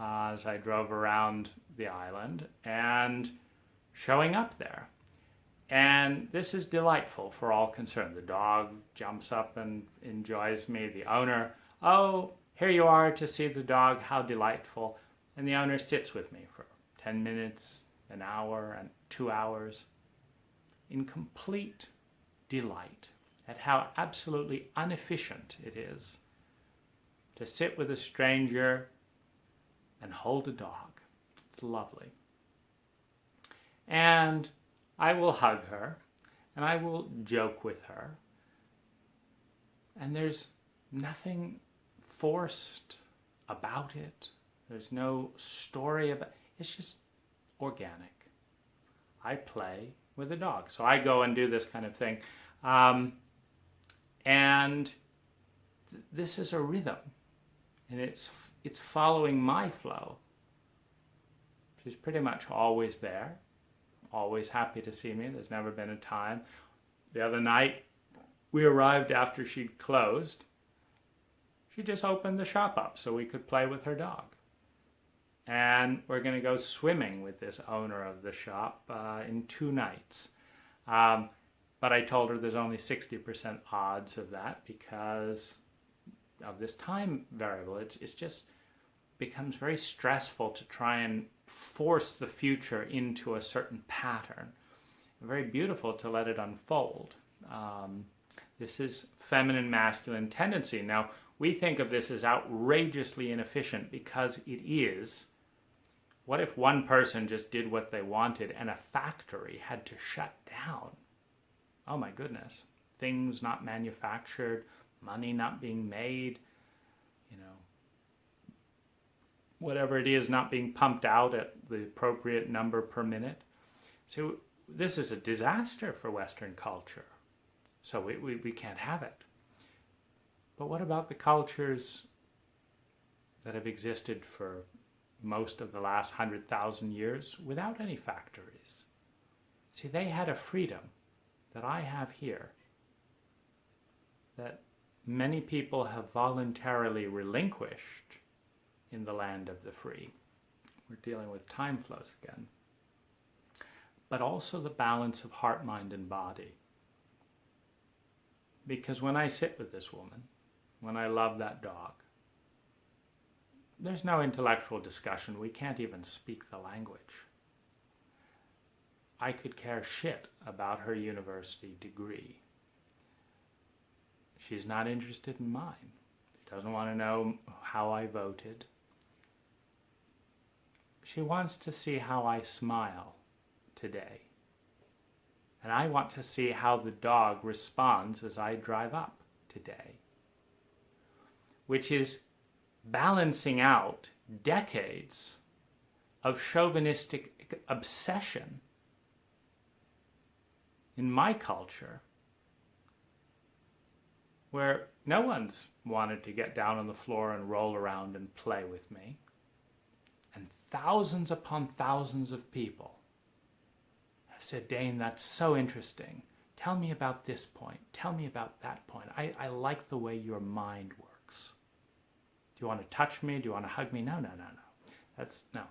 as I drove around the island and showing up there. And this is delightful for all concerned. The dog jumps up and enjoys me. The owner, oh, here you are to see the dog, how delightful. And the owner sits with me for 10 minutes, an hour, and 2 hours in complete delight at how absolutely inefficient it is to sit with a stranger and hold a dog. It's lovely. And I will hug her, and I will joke with her, and there's nothing forced about it. There's no story about it. It's just organic. I play with a dog. So I go and do this kind of thing. And this is a rhythm, and it's following my flow. She's pretty much always there. Always happy to see me. There's never been a time. The other night, we arrived after she'd closed. She just opened the shop up so we could play with her dog. And we're going to go swimming with this owner of the shop in 2 nights. But I told her there's only 60% odds of that because of this time variable. It's just becomes very stressful to try and force the future into a certain pattern. Very beautiful to let it unfold. This is feminine masculine tendency. Now, we think of this as outrageously inefficient because it is. What if one person just did what they wanted and a factory had to shut down? Oh my goodness. Things not manufactured, money not being made, whatever it is not being pumped out at the appropriate number per minute. So this is a disaster for Western culture. So we can't have it. But what about the cultures that have existed for most of the last 100,000 years without any factories? See, they had a freedom that I have here that many people have voluntarily relinquished in the land of the free. We're dealing with time flows again. But also the balance of heart, mind, and body. Because when I sit with this woman, when I love that dog, there's no intellectual discussion. We can't even speak the language. I could care shit about her university degree. She's not interested in mine. She doesn't want to know how I voted. She wants to see how I smile today. And I want to see how the dog responds as I drive up today. Which is balancing out decades of chauvinistic obsession in my culture, where no one's wanted to get down on the floor and roll around and play with me. And thousands upon thousands of people have said, Dane, that's so interesting. Tell me about this point. Tell me about that point. I like the way your mind works. Do you want to touch me? Do you want to hug me? No, no, no, no. That's no.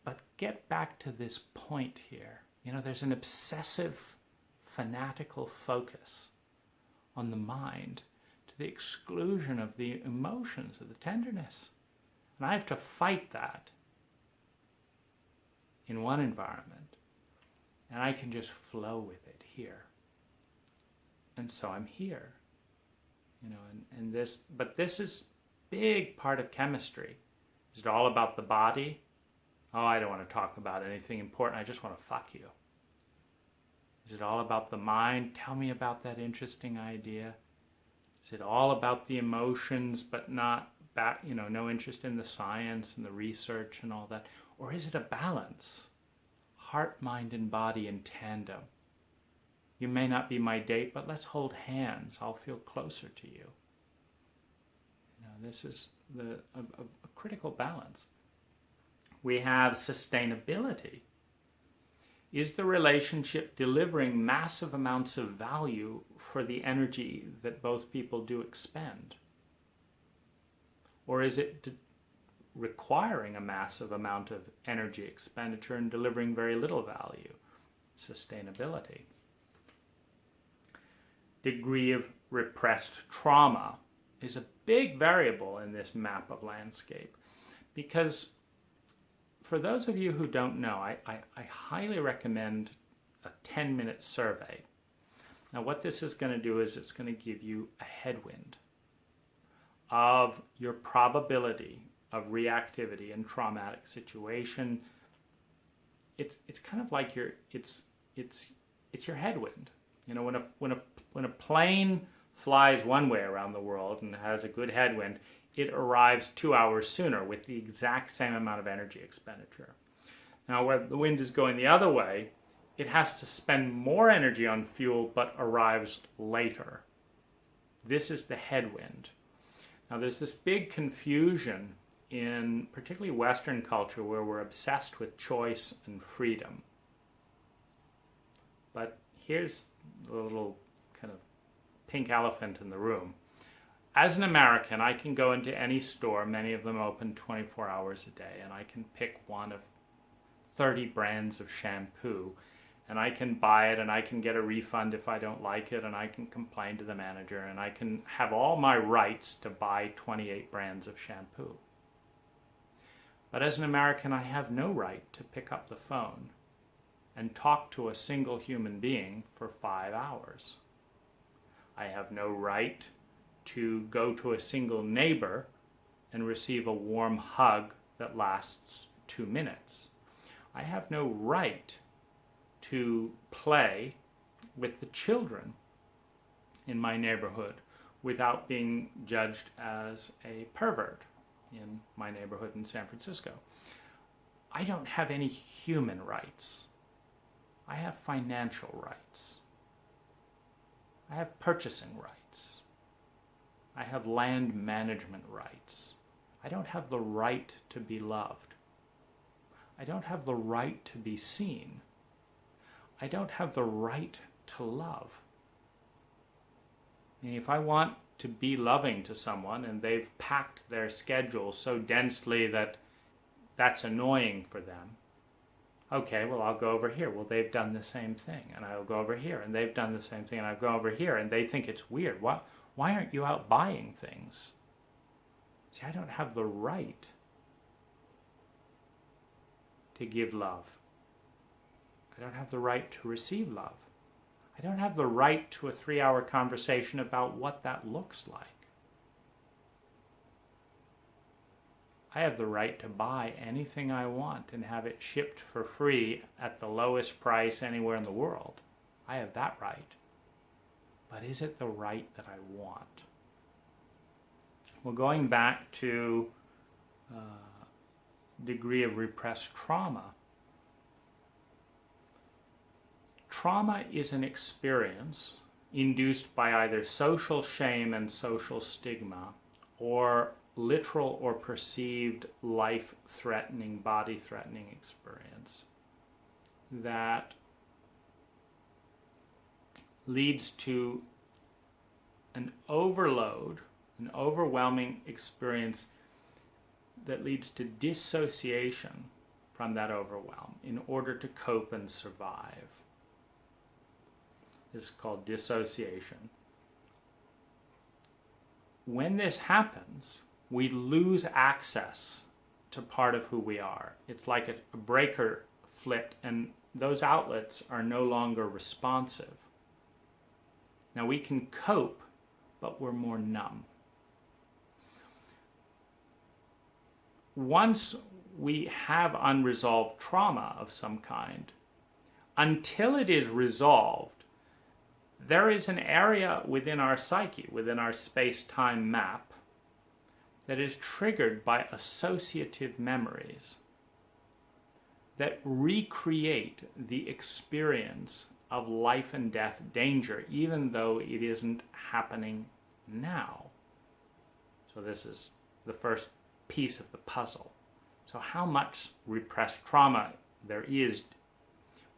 But get back to this point here. You know, there's an obsessive, fanatical focus on the mind to the exclusion of the emotions, of the tenderness. And I have to fight that in one environment. And I can just flow with it here. And so I'm here. You know, and this, but this is big part of chemistry. Is it all about the body? Oh, I don't want to talk about anything important. I just want to fuck you. Is it all about the mind? Tell me about that interesting idea. Is it all about the emotions, but not back, you know, no interest in the science and the research and all that? Or is it a balance? Heart, mind, and body in tandem. You may not be my date, but let's hold hands. I'll feel closer to you. You know, this is a critical balance. We have sustainability. Is the relationship delivering massive amounts of value for the energy that both people do expend? Or is it requiring a massive amount of energy expenditure and delivering very little value? Sustainability. Degree of repressed trauma is a big variable in this map of landscape, because for those of you who don't know, I highly recommend a 10-minute survey. Now what this is going to do is it's going to give you a headwind of your probability of reactivity in traumatic situation. It's kind of like it's your headwind. You know, when a plane flies one way around the world and has a good headwind, it arrives 2 hours sooner with the exact same amount of energy expenditure. Now, where the wind is going the other way, it has to spend more energy on fuel but arrives later. This is the headwind. Now, there's this big confusion in particularly Western culture where we're obsessed with choice and freedom. But here's the little kind of pink elephant in the room. As an American, I can go into any store, many of them open 24 hours a day, and I can pick one of 30 brands of shampoo, and I can buy it, and I can get a refund if I don't like it, and I can complain to the manager, and I can have all my rights to buy 28 brands of shampoo. But as an American, I have no right to pick up the phone and talk to a single human being for 5 hours. I have no right to go to a single neighbor and receive a warm hug that lasts 2 minutes. I have no right to play with the children in my neighborhood without being judged as a pervert in my neighborhood in San Francisco. I don't have any human rights. I have financial rights. I have purchasing rights. I have land management rights. I don't have the right to be loved. I don't have the right to be seen. I don't have the right to love. I mean, if I want to be loving to someone and they've packed their schedule so densely that that's annoying for them, okay, well, I'll go over here. Well, they've done the same thing. And I'll go over here. And they've done the same thing. And I'll go over here. And they think it's weird. Why aren't you out buying things? See, I don't have the right to give love. I don't have the right to receive love. I don't have the right to a 3-hour conversation about what that looks like. I have the right to buy anything I want and have it shipped for free at the lowest price anywhere in the world. I have that right. But is it the right that I want? Well, going back to degree of repressed trauma. Trauma is an experience induced by either social shame and social stigma or literal or perceived life-threatening, body-threatening experience that leads to an overload, an overwhelming experience that leads to dissociation from that overwhelm in order to cope and survive. This is called dissociation. When this happens, we lose access to part of who we are. It's like a breaker flipped, and those outlets are no longer responsive. Now we can cope, but we're more numb. Once we have unresolved trauma of some kind, until it is resolved, there is an area within our psyche, within our space-time map, that is triggered by associative memories that recreate the experience of life and death danger, even though it isn't happening now. So this is the first piece of the puzzle. So how much repressed trauma there is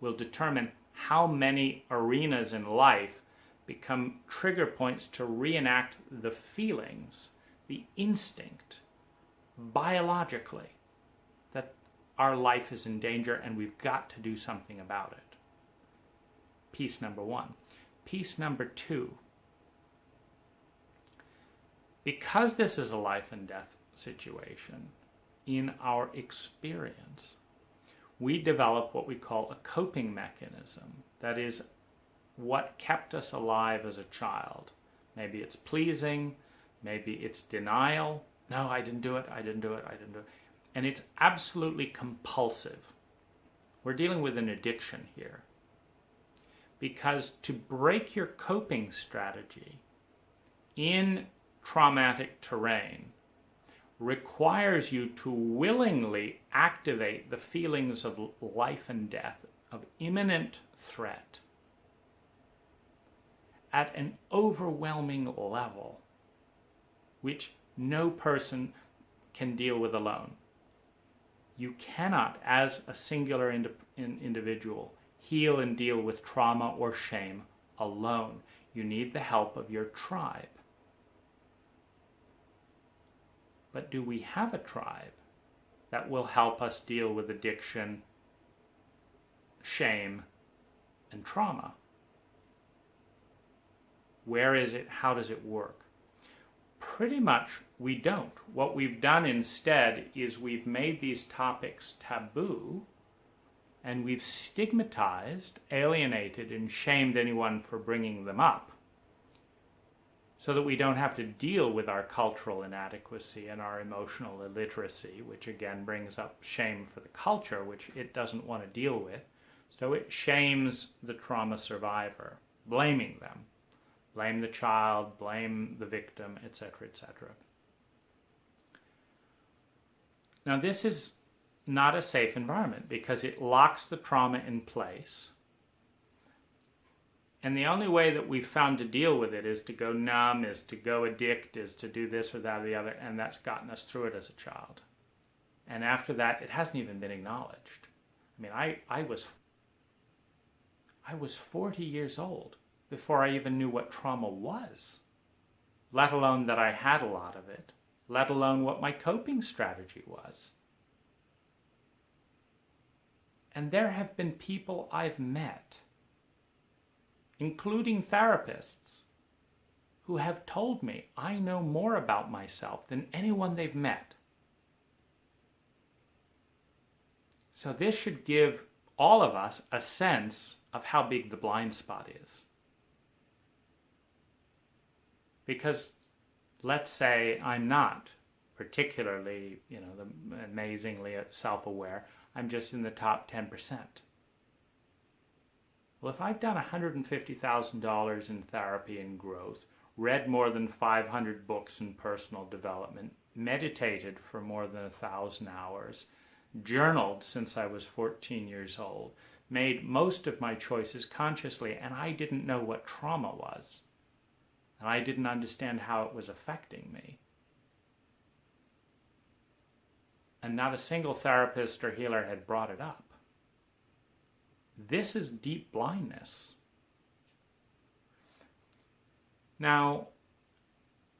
will determine how many arenas in life become trigger points to reenact the feelings, the instinct, biologically, that our life is in danger and we've got to do something about it. Piece number one. Piece number two. Because this is a life and death situation, in our experience, we develop what we call a coping mechanism. That is what kept us alive as a child. Maybe it's pleasing, maybe it's denial. No, I didn't do it, I didn't do it, I didn't do it. And it's absolutely compulsive. We're dealing with an addiction here. Because to break your coping strategy in traumatic terrain requires you to willingly activate the feelings of life and death, of imminent threat, at an overwhelming level, which no person can deal with alone. You cannot, as a singular individual, heal and deal with trauma or shame alone. You need the help of your tribe. But do we have a tribe that will help us deal with addiction, shame, and trauma? Where is it? How does it work? Pretty much we don't. What we've done instead is we've made these topics taboo, and we've stigmatized, alienated, and shamed anyone for bringing them up, so that we don't have to deal with our cultural inadequacy and our emotional illiteracy, which again brings up shame for the culture, which it doesn't want to deal with. So it shames the trauma survivor, blaming them. Blame the child, blame the victim, etc., etc. Now this is not a safe environment because it locks the trauma in place. And the only way that we've found to deal with it is to go numb, is to go addict, is to do this or that or the other, and that's gotten us through it as a child. And after that, it hasn't even been acknowledged. I mean, I was 40 years old before I even knew what trauma was, let alone that I had a lot of it, let alone what my coping strategy was. And there have been people I've met, including therapists, who have told me I know more about myself than anyone they've met. So this should give all of us a sense of how big the blind spot is. Because let's say I'm not particularly, amazingly self-aware. I'm just in the top 10%. Well, if I've done $150,000 in therapy and growth, read more than 500 books in personal development, meditated for more than 1,000 hours, journaled since I was 14 years old, made most of my choices consciously, and I didn't know what trauma was. And I didn't understand how it was affecting me. And not a single therapist or healer had brought it up. This is deep blindness. Now,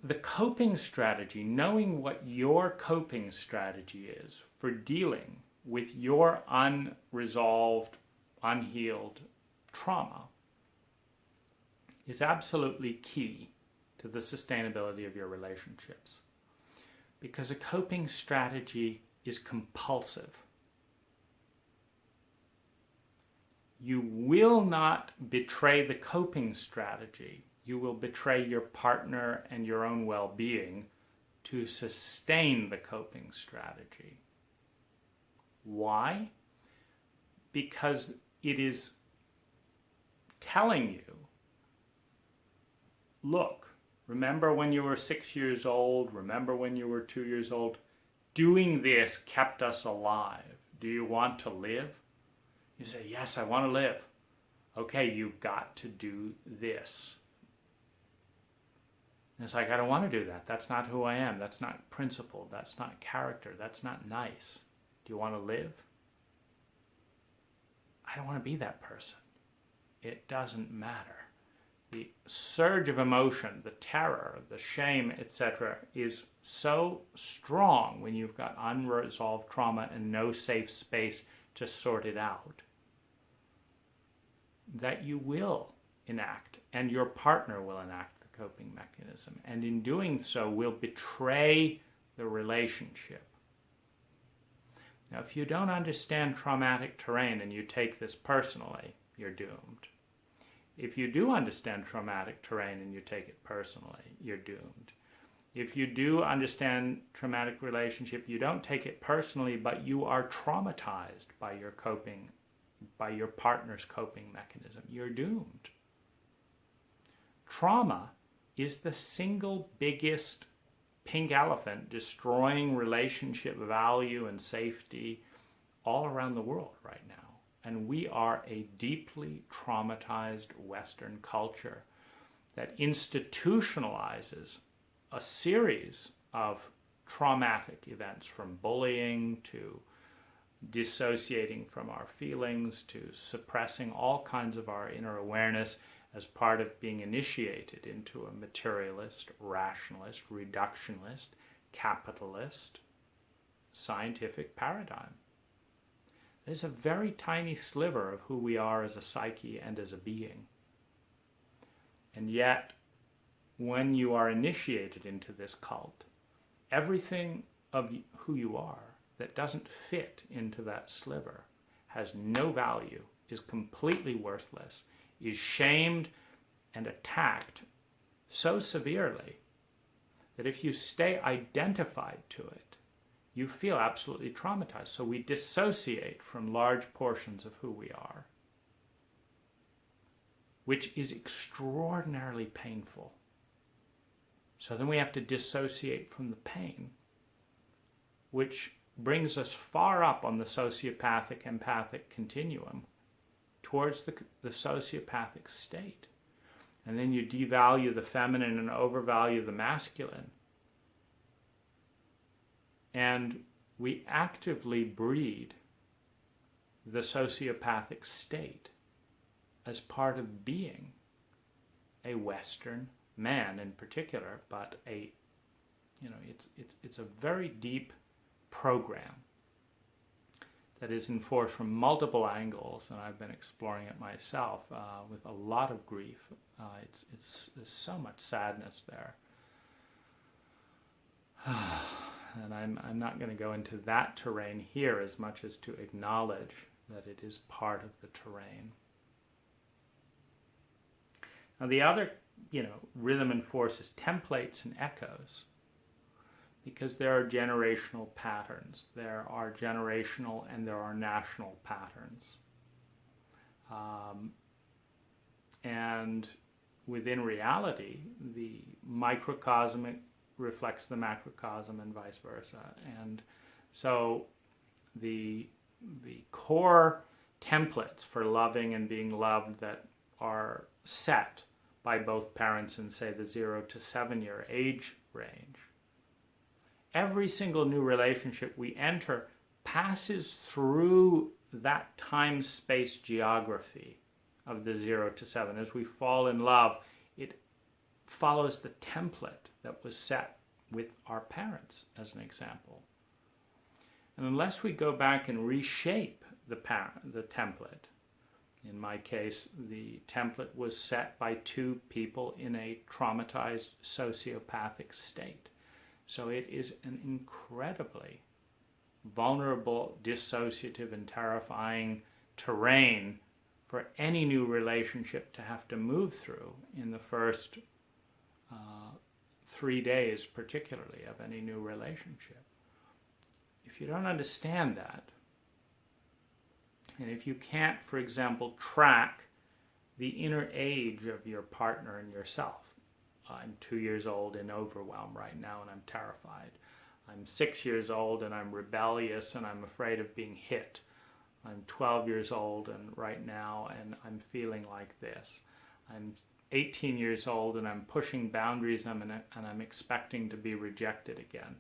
the coping strategy, knowing what your coping strategy is for dealing with your unresolved, unhealed trauma is absolutely key to the sustainability of your relationships. Because a coping strategy is compulsive. You will not betray the coping strategy. You will betray your partner and your own well-being to sustain the coping strategy. Why? Because it is telling you, look, remember when you were 6 years old, remember when you were 2 years old, doing this kept us alive. Do you want to live? You say, yes, I want to live. Okay, you've got to do this. And it's like, I don't want to do that. That's not who I am. That's not principled. That's not character. That's not nice. Do you want to live? I don't want to be that person. It doesn't matter. The surge of emotion, the terror, the shame, etc., is so strong when you've got unresolved trauma and no safe space to sort it out, that you will enact, and your partner will enact the coping mechanism. And in doing so, will betray the relationship. Now, if you don't understand traumatic terrain and you take this personally, you're doomed. If you do understand traumatic terrain and you take it personally, you're doomed. If you do understand traumatic relationship, you don't take it personally, but you are traumatized by your coping, by your partner's coping mechanism, you're doomed. Trauma is the single biggest pink elephant destroying relationship value and safety all around the world right now. And we are a deeply traumatized Western culture that institutionalizes a series of traumatic events, from bullying to dissociating from our feelings to suppressing all kinds of our inner awareness as part of being initiated into a materialist, rationalist, reductionist, capitalist, scientific paradigm. There's a very tiny sliver of who we are as a psyche and as a being. And yet, when you are initiated into this cult, everything of who you are that doesn't fit into that sliver has no value, is completely worthless, is shamed and attacked so severely that if you stay identified to it, you feel absolutely traumatized. So we dissociate from large portions of who we are, which is extraordinarily painful. So then we have to dissociate from the pain, which brings us far up on the sociopathic empathic continuum towards the sociopathic state. And then you devalue the feminine and overvalue the masculine. And we actively breed the sociopathic state as part of being a Western man in particular, but it's a very deep program that is enforced from multiple angles, and I've been exploring it myself with a lot of grief. There's so much sadness there. And I'm not going to go into that terrain here as much as to acknowledge that it is part of the terrain. Now the other, rhythm and force is templates and echoes, because there are generational patterns. There are generational and there are national patterns. And within reality, the microcosmic reflects the macrocosm and vice versa. And so the core templates for loving and being loved that are set by both parents in, say, the 0 to 7 year age range, every single new relationship we enter passes through that time-space geography of the 0 to 7. As we fall in love, it follows the template that was set with our parents, as an example. And unless we go back and reshape the template, in my case, the template was set by two people in a traumatized sociopathic state. So it is an incredibly vulnerable, dissociative, and terrifying terrain for any new relationship to have to move through in the first 3 days, particularly, of any new relationship. If you don't understand that, and if you can't, for example, track the inner age of your partner and yourself, I'm 2 years old in overwhelm right now and I'm terrified. I'm 6 years old and I'm rebellious and I'm afraid of being hit. I'm 12 years old and right now and I'm feeling like this. I'm 18 years old and I'm pushing boundaries and I'm expecting to be rejected again.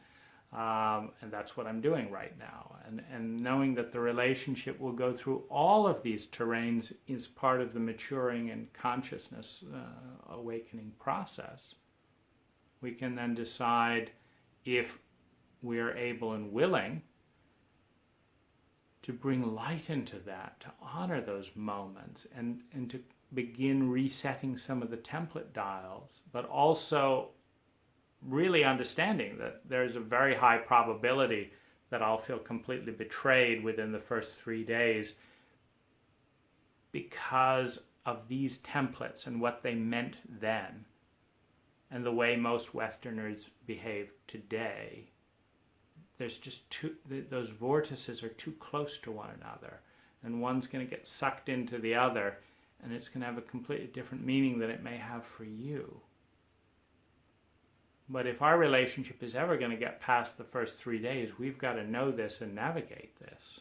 And that's what I'm doing right now. And knowing that the relationship will go through all of these terrains is part of the maturing and consciousness awakening process. We can then decide if we are able and willing to bring light into that, to honor those moments, and to begin resetting some of the template dials, but also really understanding that there's a very high probability that I'll feel completely betrayed within the first 3 days because of these templates and what they meant then and the way most Westerners behave today. There's just those vortices are too close to one another, and one's going to get sucked into the other, and it's going to have a completely different meaning than it may have for you. But if our relationship is ever going to get past the first 3 days, we've got to know this and navigate this.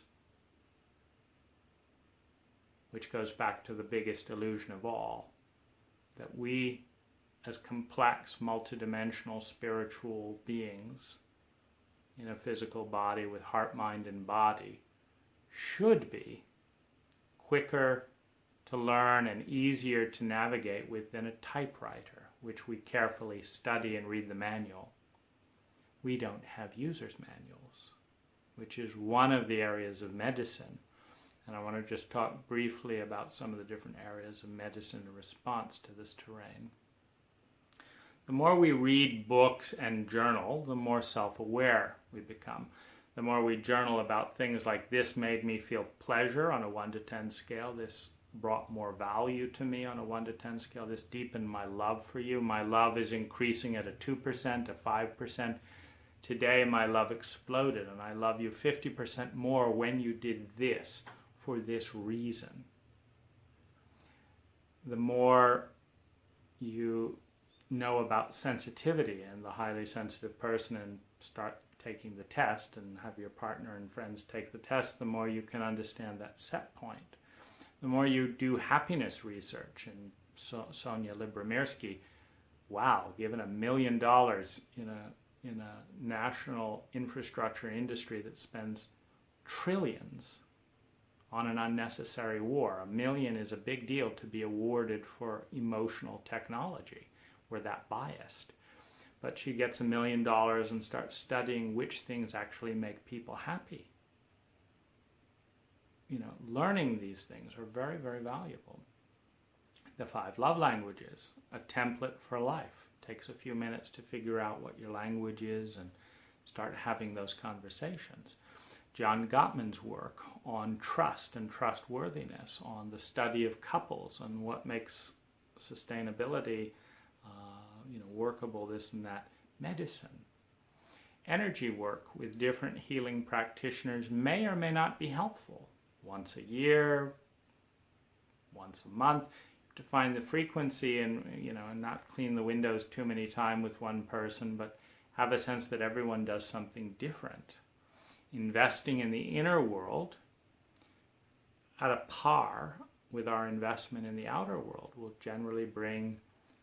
Which goes back to the biggest illusion of all, that we, as complex, multidimensional spiritual beings in a physical body with heart, mind, and body, should be quicker to learn and easier to navigate with than a typewriter, which we carefully study and read the manual. We don't have user's manuals, which is one of the areas of medicine. And I want to just talk briefly about some of the different areas of medicine in response to this terrain. The more we read books and journal, the more self-aware we become. The more we journal about things like, this made me feel pleasure on a 1 to 10 scale, this brought more value to me on a 1 to 10 scale, this deepened my love for you, my love is increasing at a 2%, a 5%. Today my love exploded and I love you 50% more when you did this for this reason. The more you know about sensitivity and the highly sensitive person and start taking the test and have your partner and friends take the test, the more you can understand that set point. The more you do happiness research, and Sonia Lyubomirsky, wow, given $1 million in a national infrastructure industry that spends trillions on an unnecessary war. $1 million is a big deal to be awarded for emotional technology. We're that biased. But she gets $1 million and starts studying which things actually make people happy. Learning these things are very, very valuable. The 5 love languages, a template for life. Takes a few minutes to figure out what your language is and start having those conversations. John Gottman's work on trust and trustworthiness, on the study of couples, on what makes sustainability workable, this and that, medicine. Energy work with different healing practitioners may or may not be helpful. Once a year, once a month, to find the frequency and not clean the windows too many times with one person, but have a sense that everyone does something different. Investing in the inner world at a par with our investment in the outer world will generally bring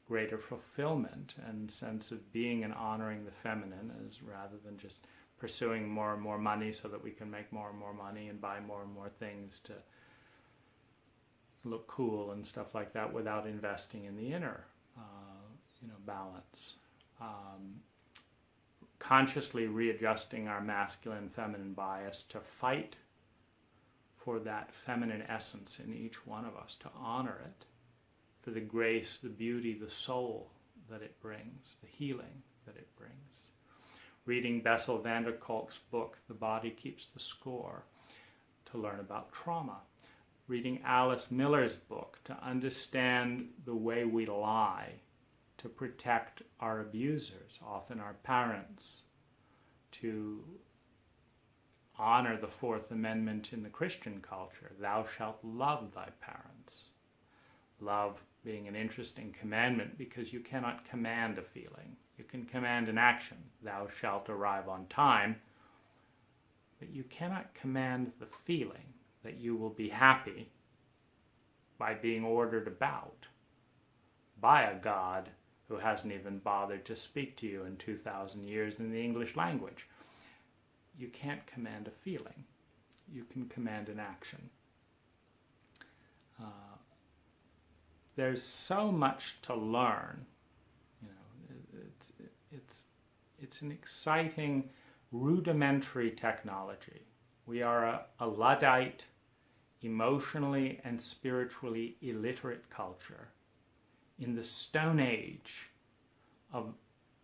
greater fulfillment and sense of being and honoring the feminine, as rather than just pursuing more and more money so that we can make more and more money and buy more and more things to look cool and stuff like that, without investing in the inner balance. consciously readjusting our masculine feminine bias to fight for that feminine essence in each one of us, to honor it, for the grace, the beauty, the soul that it brings, the healing that it brings. Reading Bessel van der Kolk's book, The Body Keeps the Score, to learn about trauma. Reading Alice Miller's book to understand the way we lie to protect our abusers, often our parents, to honor the Fourth Amendment in the Christian culture. Thou shalt love thy parents. Love being an interesting commandment because you cannot command a feeling. You can command an action. Thou shalt arrive on time. But you cannot command the feeling that you will be happy by being ordered about by a God who hasn't even bothered to speak to you in 2,000 years in the English language. You can't command a feeling. You can command an action. There's so much to learn. You know, it's an exciting, rudimentary technology. We are a Luddite, emotionally and spiritually illiterate culture in the Stone Age of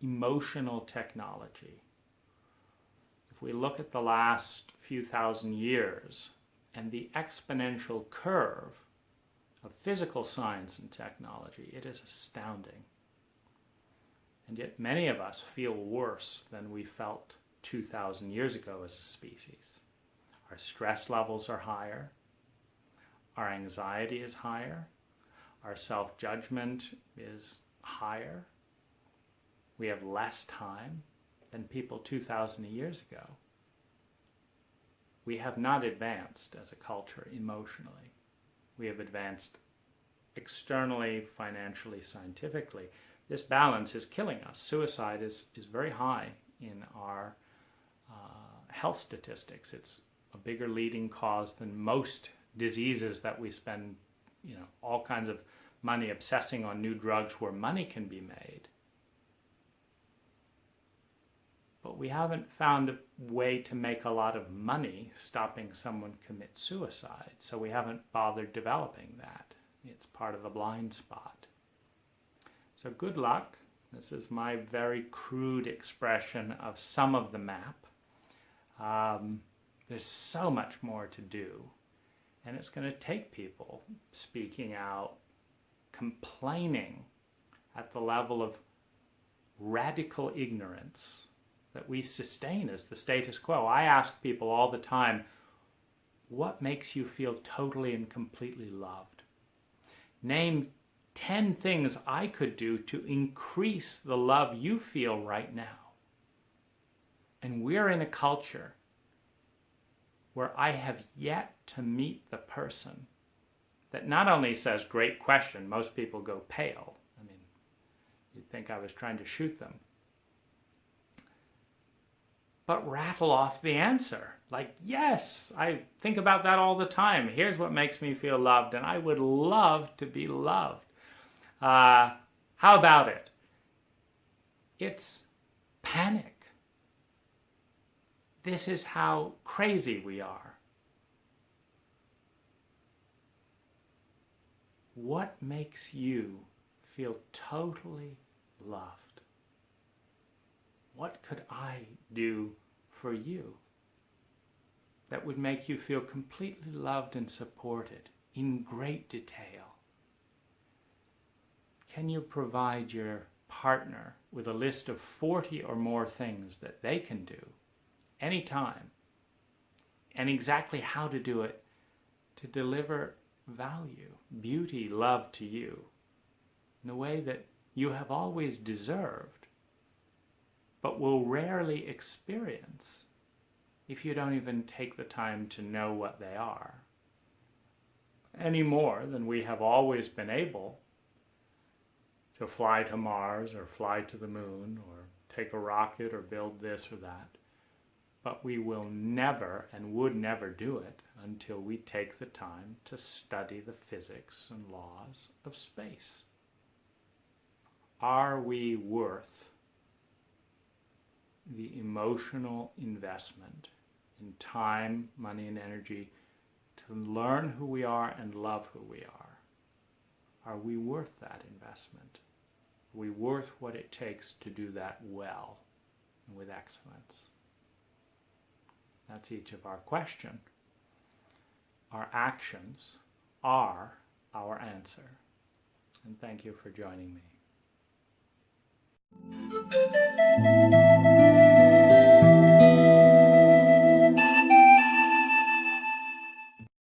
emotional technology. If we look at the last few thousand years and the exponential curve of physical science and technology, it is astounding. And yet many of us feel worse than we felt 2,000 years ago as a species. Our stress levels are higher. Our anxiety is higher. Our self-judgment is higher. We have less time than people 2,000 years ago. We have not advanced as a culture emotionally. We have advanced externally, financially, scientifically. This balance is killing us. Suicide is very high in our health statistics. It's a bigger leading cause than most diseases that we spend, all kinds of money obsessing on new drugs where money can be made. But we haven't found a way to make a lot of money stopping someone commit suicide, so we haven't bothered developing that. It's part of the blind spot. So good luck. This is my very crude expression of some of the map. There's so much more to do, and it's going to take people speaking out, complaining at the level of radical ignorance that we sustain as the status quo. I ask people all the time, what makes you feel totally and completely loved? Name 10 things I could do to increase the love you feel right now. And we're in a culture where I have yet to meet the person that not only says, great question, most people go pale. I mean, you'd think I was trying to shoot them. But rattle off the answer. Like, yes, I think about that all the time. Here's what makes me feel loved, and I would love to be loved. How about it? It's panic. This is how crazy we are. What makes you feel totally loved? What could I do for you that would make you feel completely loved and supported in great detail? Can you provide your partner with a list of 40 or more things that they can do anytime, and exactly how to do it to deliver value, beauty, love to you in a way that you have always deserved, but will rarely experience if you don't even take the time to know what they are, any more than we have always been able to fly to Mars or fly to the moon or take a rocket or build this or that. But we will never and would never do it until we take the time to study the physics and laws of space. Are we worth the emotional investment in time, money, and energy to learn who we are and love who we are we worth that investment? Are we worth what it takes to do that well and with excellence? That's each of our question. Our actions are our answer. And thank you for joining me.